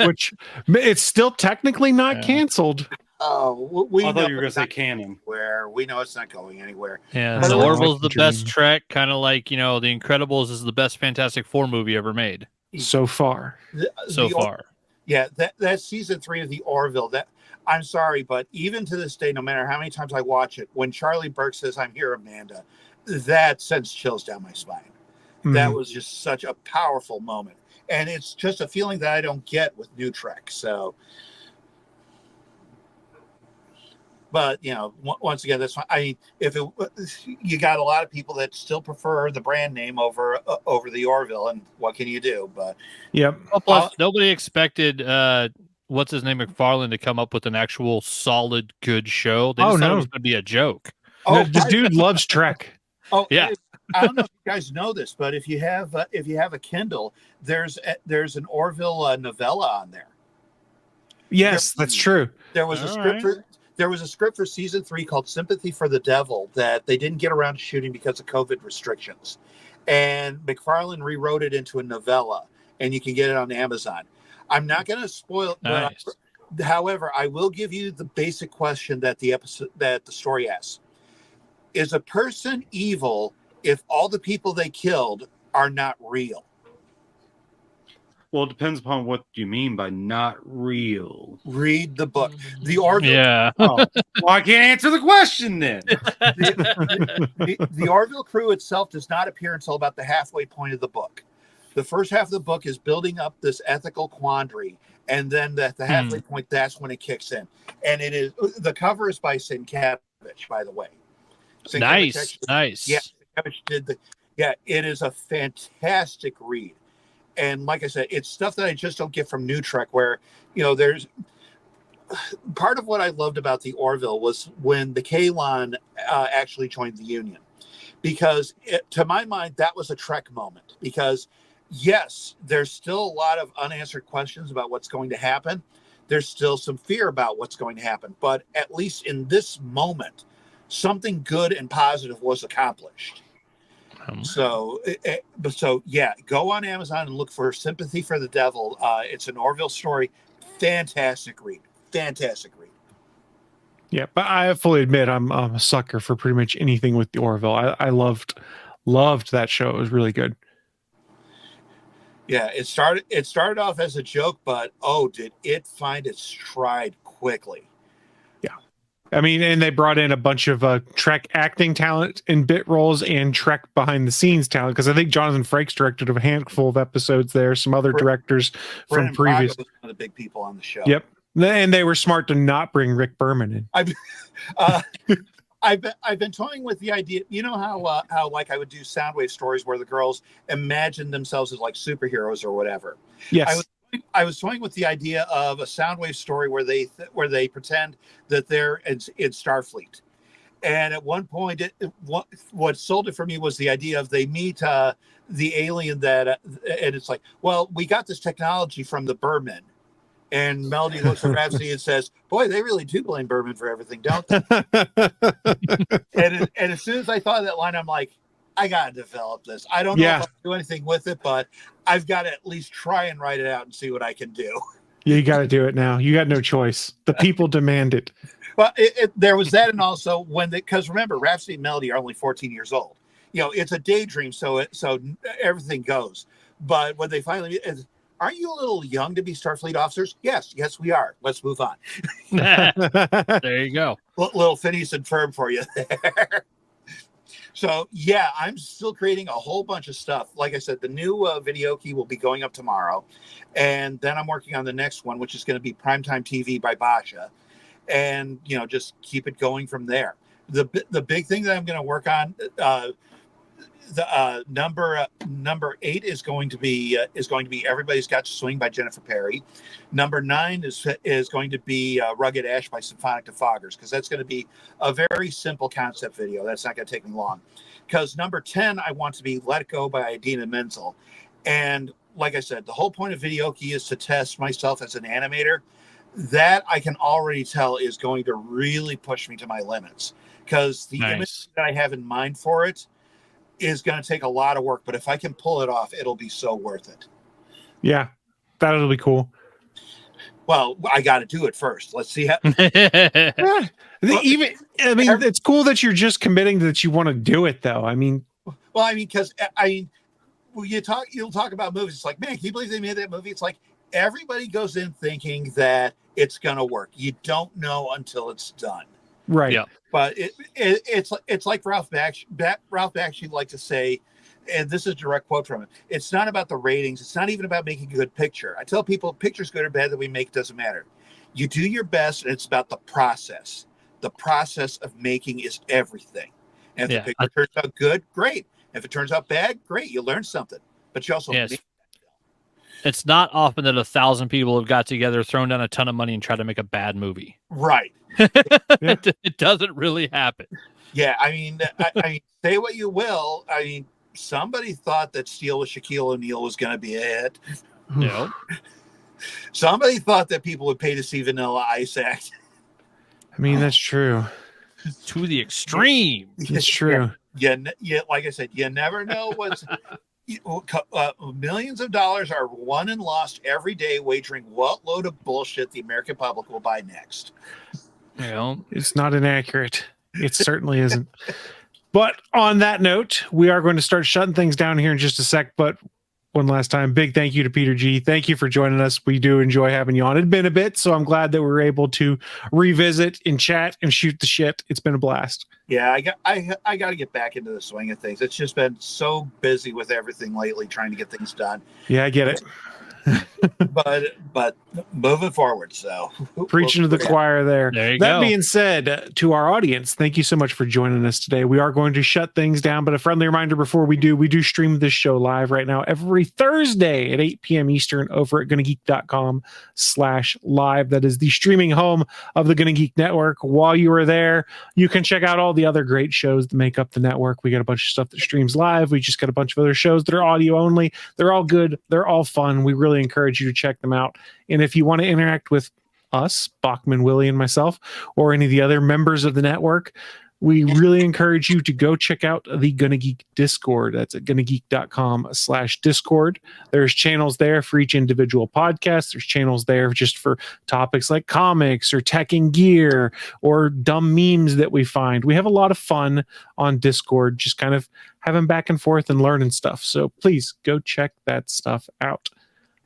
Which it's still technically not canceled. Oh, we I know thought you were going to it's say not canon. where we know it's not going anywhere. Yeah, But the I like Orville's the what you best mean. Trek, kind of like, The Incredibles is the best Fantastic Four movie ever made So far. so far. Yeah, that season 3 of the Orville. That I'm sorry, but even to this day, no matter how many times I watch it, when Charlie Burke says, "I'm here, Amanda," that sends chills down my spine. That was just such a powerful moment, and it's just a feeling that I don't get with new Trek. So. But once again, that's fine. I mean, you got a lot of people that still prefer the brand name over the Orville, and what can you do? But Yep. Well, plus, nobody expected what's his name, McFarlane, to come up with an actual solid, good show. They just thought it was going to be a joke. The dude loves Trek. Oh yeah. I don't know if you guys know this, but if you have a Kindle, there's an Orville novella on there. Yes, that's true. There was a script There was a script for season 3 called Sympathy for the Devil that they didn't get around to shooting because of COVID restrictions. And McFarlane rewrote it into a novella, and you can get it on Amazon. I'm not going to spoil it, Nice. but however, I will give you the basic question that the story asks. Is a person evil if all the people they killed are not real? Well, it depends upon what you mean by not real. Read the book. The Orville. Yeah. Oh, well, I can't answer the question then. The Orville crew itself does not appear until about the halfway point of the book. The first half of the book is building up this ethical quandary, and then at the halfway point, that's when it kicks in. And it is the cover is by Sienkiewicz, by the way. Nice. Yeah, Sienkiewicz did the. Yeah, it is a fantastic read. And like I said, it's stuff that I just don't get from New Trek, where, there's part of what I loved about the Orville was when the Kaylon actually joined the Union, because to my mind, that was a Trek moment, because yes, there's still a lot of unanswered questions about what's going to happen. There's still some fear about what's going to happen, but at least in this something good and positive was accomplished. So yeah, go on Amazon and look for Sympathy for the Devil. It's an Orville story. Fantastic read. Yeah, but I fully admit I'm a sucker for pretty much anything with the Orville. I loved that show. It was really good. Yeah, it started off as a joke, but did it find its stride quickly. I mean, and they brought in a bunch of Trek acting talent in bit roles and Trek behind the scenes talent, because I think Jonathan Frakes directed a handful of episodes there. Some other directors from Brendan previous. Braga was one of the big people on the show. Yep, and they were smart to not bring Rick Berman in. I've been toying with the idea. You know how like I would do Soundwave stories where the girls imagine themselves as like superheroes or whatever. Yes. I was toying with the idea of a Soundwave story where they pretend that they're in Starfleet, And at one point, what sold it for me was the idea of they meet the alien that, and it's like, well, we got this technology from the Berman. And Melody looks at Rhapsody and says, boy, they really do blame Berman for everything, don't they? and as soon as I thought of that line, I'm like, I got to develop this. I don't know if I'll do anything with it, but I've got to at least try and write it out and see what I can do. Yeah, you got to do it now. You got no choice. The people demand it. Well, there was that, and also because remember, Rhapsody and Melody are only 14 years old. It's a daydream, so everything goes. But when they finally, aren't you a little young to be Starfleet officers? Yes, we are. Let's move on. There you go. Little Phineas and Ferb for you there. So yeah, I'm still creating a whole bunch of stuff. Like I said, the new video key will be going up tomorrow, and then I'm working on the next one, which is going to be Primetime TV by Basha. And just keep it going from there. The big thing that I'm going to work on, the number 8 is going to be Everybody's Got to Swing by Jennifer Perry. Number 9 is going to be Rugged Ash by Symphonic Defoggers, because that's going to be a very simple concept video. That's not going to take me long. Because number 10 I want to be Let It Go by Idina Menzel, and like I said, the whole point of Video Key is to test myself as an animator. That I can already tell is going to really push me to my limits, because the image that I have in mind for it is going to take a lot of work. But if I can pull it off, it'll be so worth it. Yeah, that'll be cool. Well, I got to do it first. Let's see how. It's cool that you're just committing that you want to do it, though. Because you'll talk about movies. It's like, man, can you believe they made that movie? It's like, everybody goes in thinking that it's going to work. You don't know until it's done. Right. Yeah. But it's like Ralph Bakshi liked to say, and this is a direct quote from him, it's not about the ratings. It's not even about making a good picture. I tell people, picture's good or bad that we make doesn't matter. You do your best, and it's about the process. The process of making is everything. And if the picture turns out good, great. If it turns out bad, great. You learn something. But you also it's not often that 1,000 people have got together, thrown down a ton of money, and tried to make a bad movie. Right. It doesn't really happen. Yeah, I mean, say what you will. I mean, somebody thought that Steel with Shaquille O'Neal was going to be a hit. No. Somebody thought that people would pay to see Vanilla Ice act. That's true. To the extreme. It's true. Yeah, like I said, you never know what's... millions of dollars are won and lost every day wagering what load of bullshit the American public will buy next. It's not inaccurate. It certainly isn't. But on that note, we are going to start shutting things down here in just a sec. But one last time, big thank you to Peter G. Thank you for joining us. We do enjoy having you on. It's been a bit, so I'm glad that we were able to revisit and chat and shoot the shit. It's been a blast. Yeah, I got to get back into the swing of things. It's just been so busy with everything lately, trying to get things done. Yeah, I get it. but moving forward, so preaching to the choir there. That being said, to our audience, thank you so much for joining us today. We are going to shut things down, but a friendly reminder before we do stream this show live right now every Thursday at 8 p.m. Eastern over at GonnaGeek.com/live. That is the streaming home of the Gonna Geek Network. While you are there, you can check out all the other great shows that make up the network. We got a bunch of stuff that streams live. We just got a bunch of other shows that are audio only. They're all good. They're all fun. We really encourage you to check them out. And if you want to interact with us, Bachman, Willie, and myself, or any of the other members of the network, we really encourage you to go check out the Gonna Geek Discord. That's at GonnaGeek.com/Discord. There's channels there for each individual podcast. There's channels there just for topics like comics or tech and gear or dumb memes that we find. We have a lot of fun on Discord, just kind of having back and forth and learning stuff. So please go check that stuff out.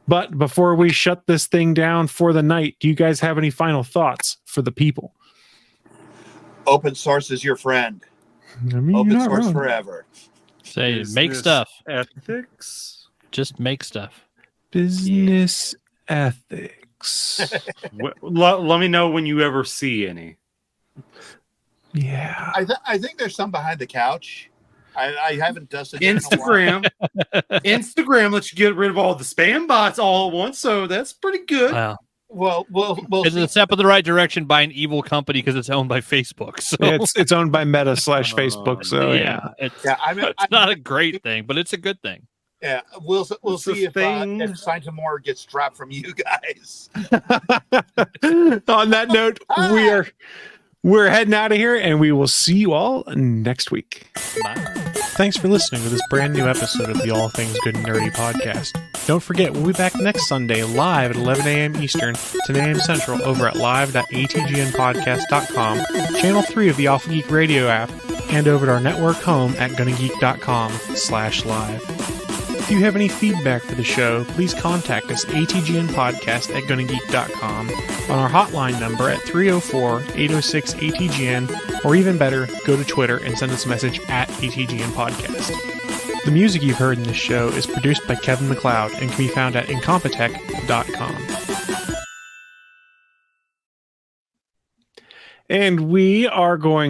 But before we shut this thing down for the night, do you guys have any final thoughts for the people? Open source is your friend. Open source forever. Say, make stuff. Ethics. Just make stuff. Business ethics. Let me know when you ever see any. Yeah. I think there's some behind the couch. I haven't dusted Instagram. Instagram lets you get rid of all the spam bots all at once, so that's pretty good. Wow. Well, It's a step in the right direction by an evil company because it's owned by Facebook. So Yeah, it's owned by Meta / Facebook. So yeah, it's it's not a great thing, but it's a good thing. Yeah, we'll see if Scientamore gets dropped from you guys. On that note, we're heading out of here, and we will see you all next week. Bye. Thanks for listening to this brand new episode of the All Things Good and Nerdy podcast. Don't forget, we'll be back next Sunday live at 11 a.m. Eastern, 10 a.m. Central over at live.atgnpodcast.com, channel 3 of the Alpha Geek radio app, and over at our network home at gonnageek.com/live. If you have any feedback for the show, please contact us atgnpodcast@gonnageek.com, on our hotline number at 304-806-ATGN, or even better, go to Twitter and send us a message at ATGN Podcast. The music you've heard in this show is produced by Kevin MacLeod and can be found at incompetech.com. And we are going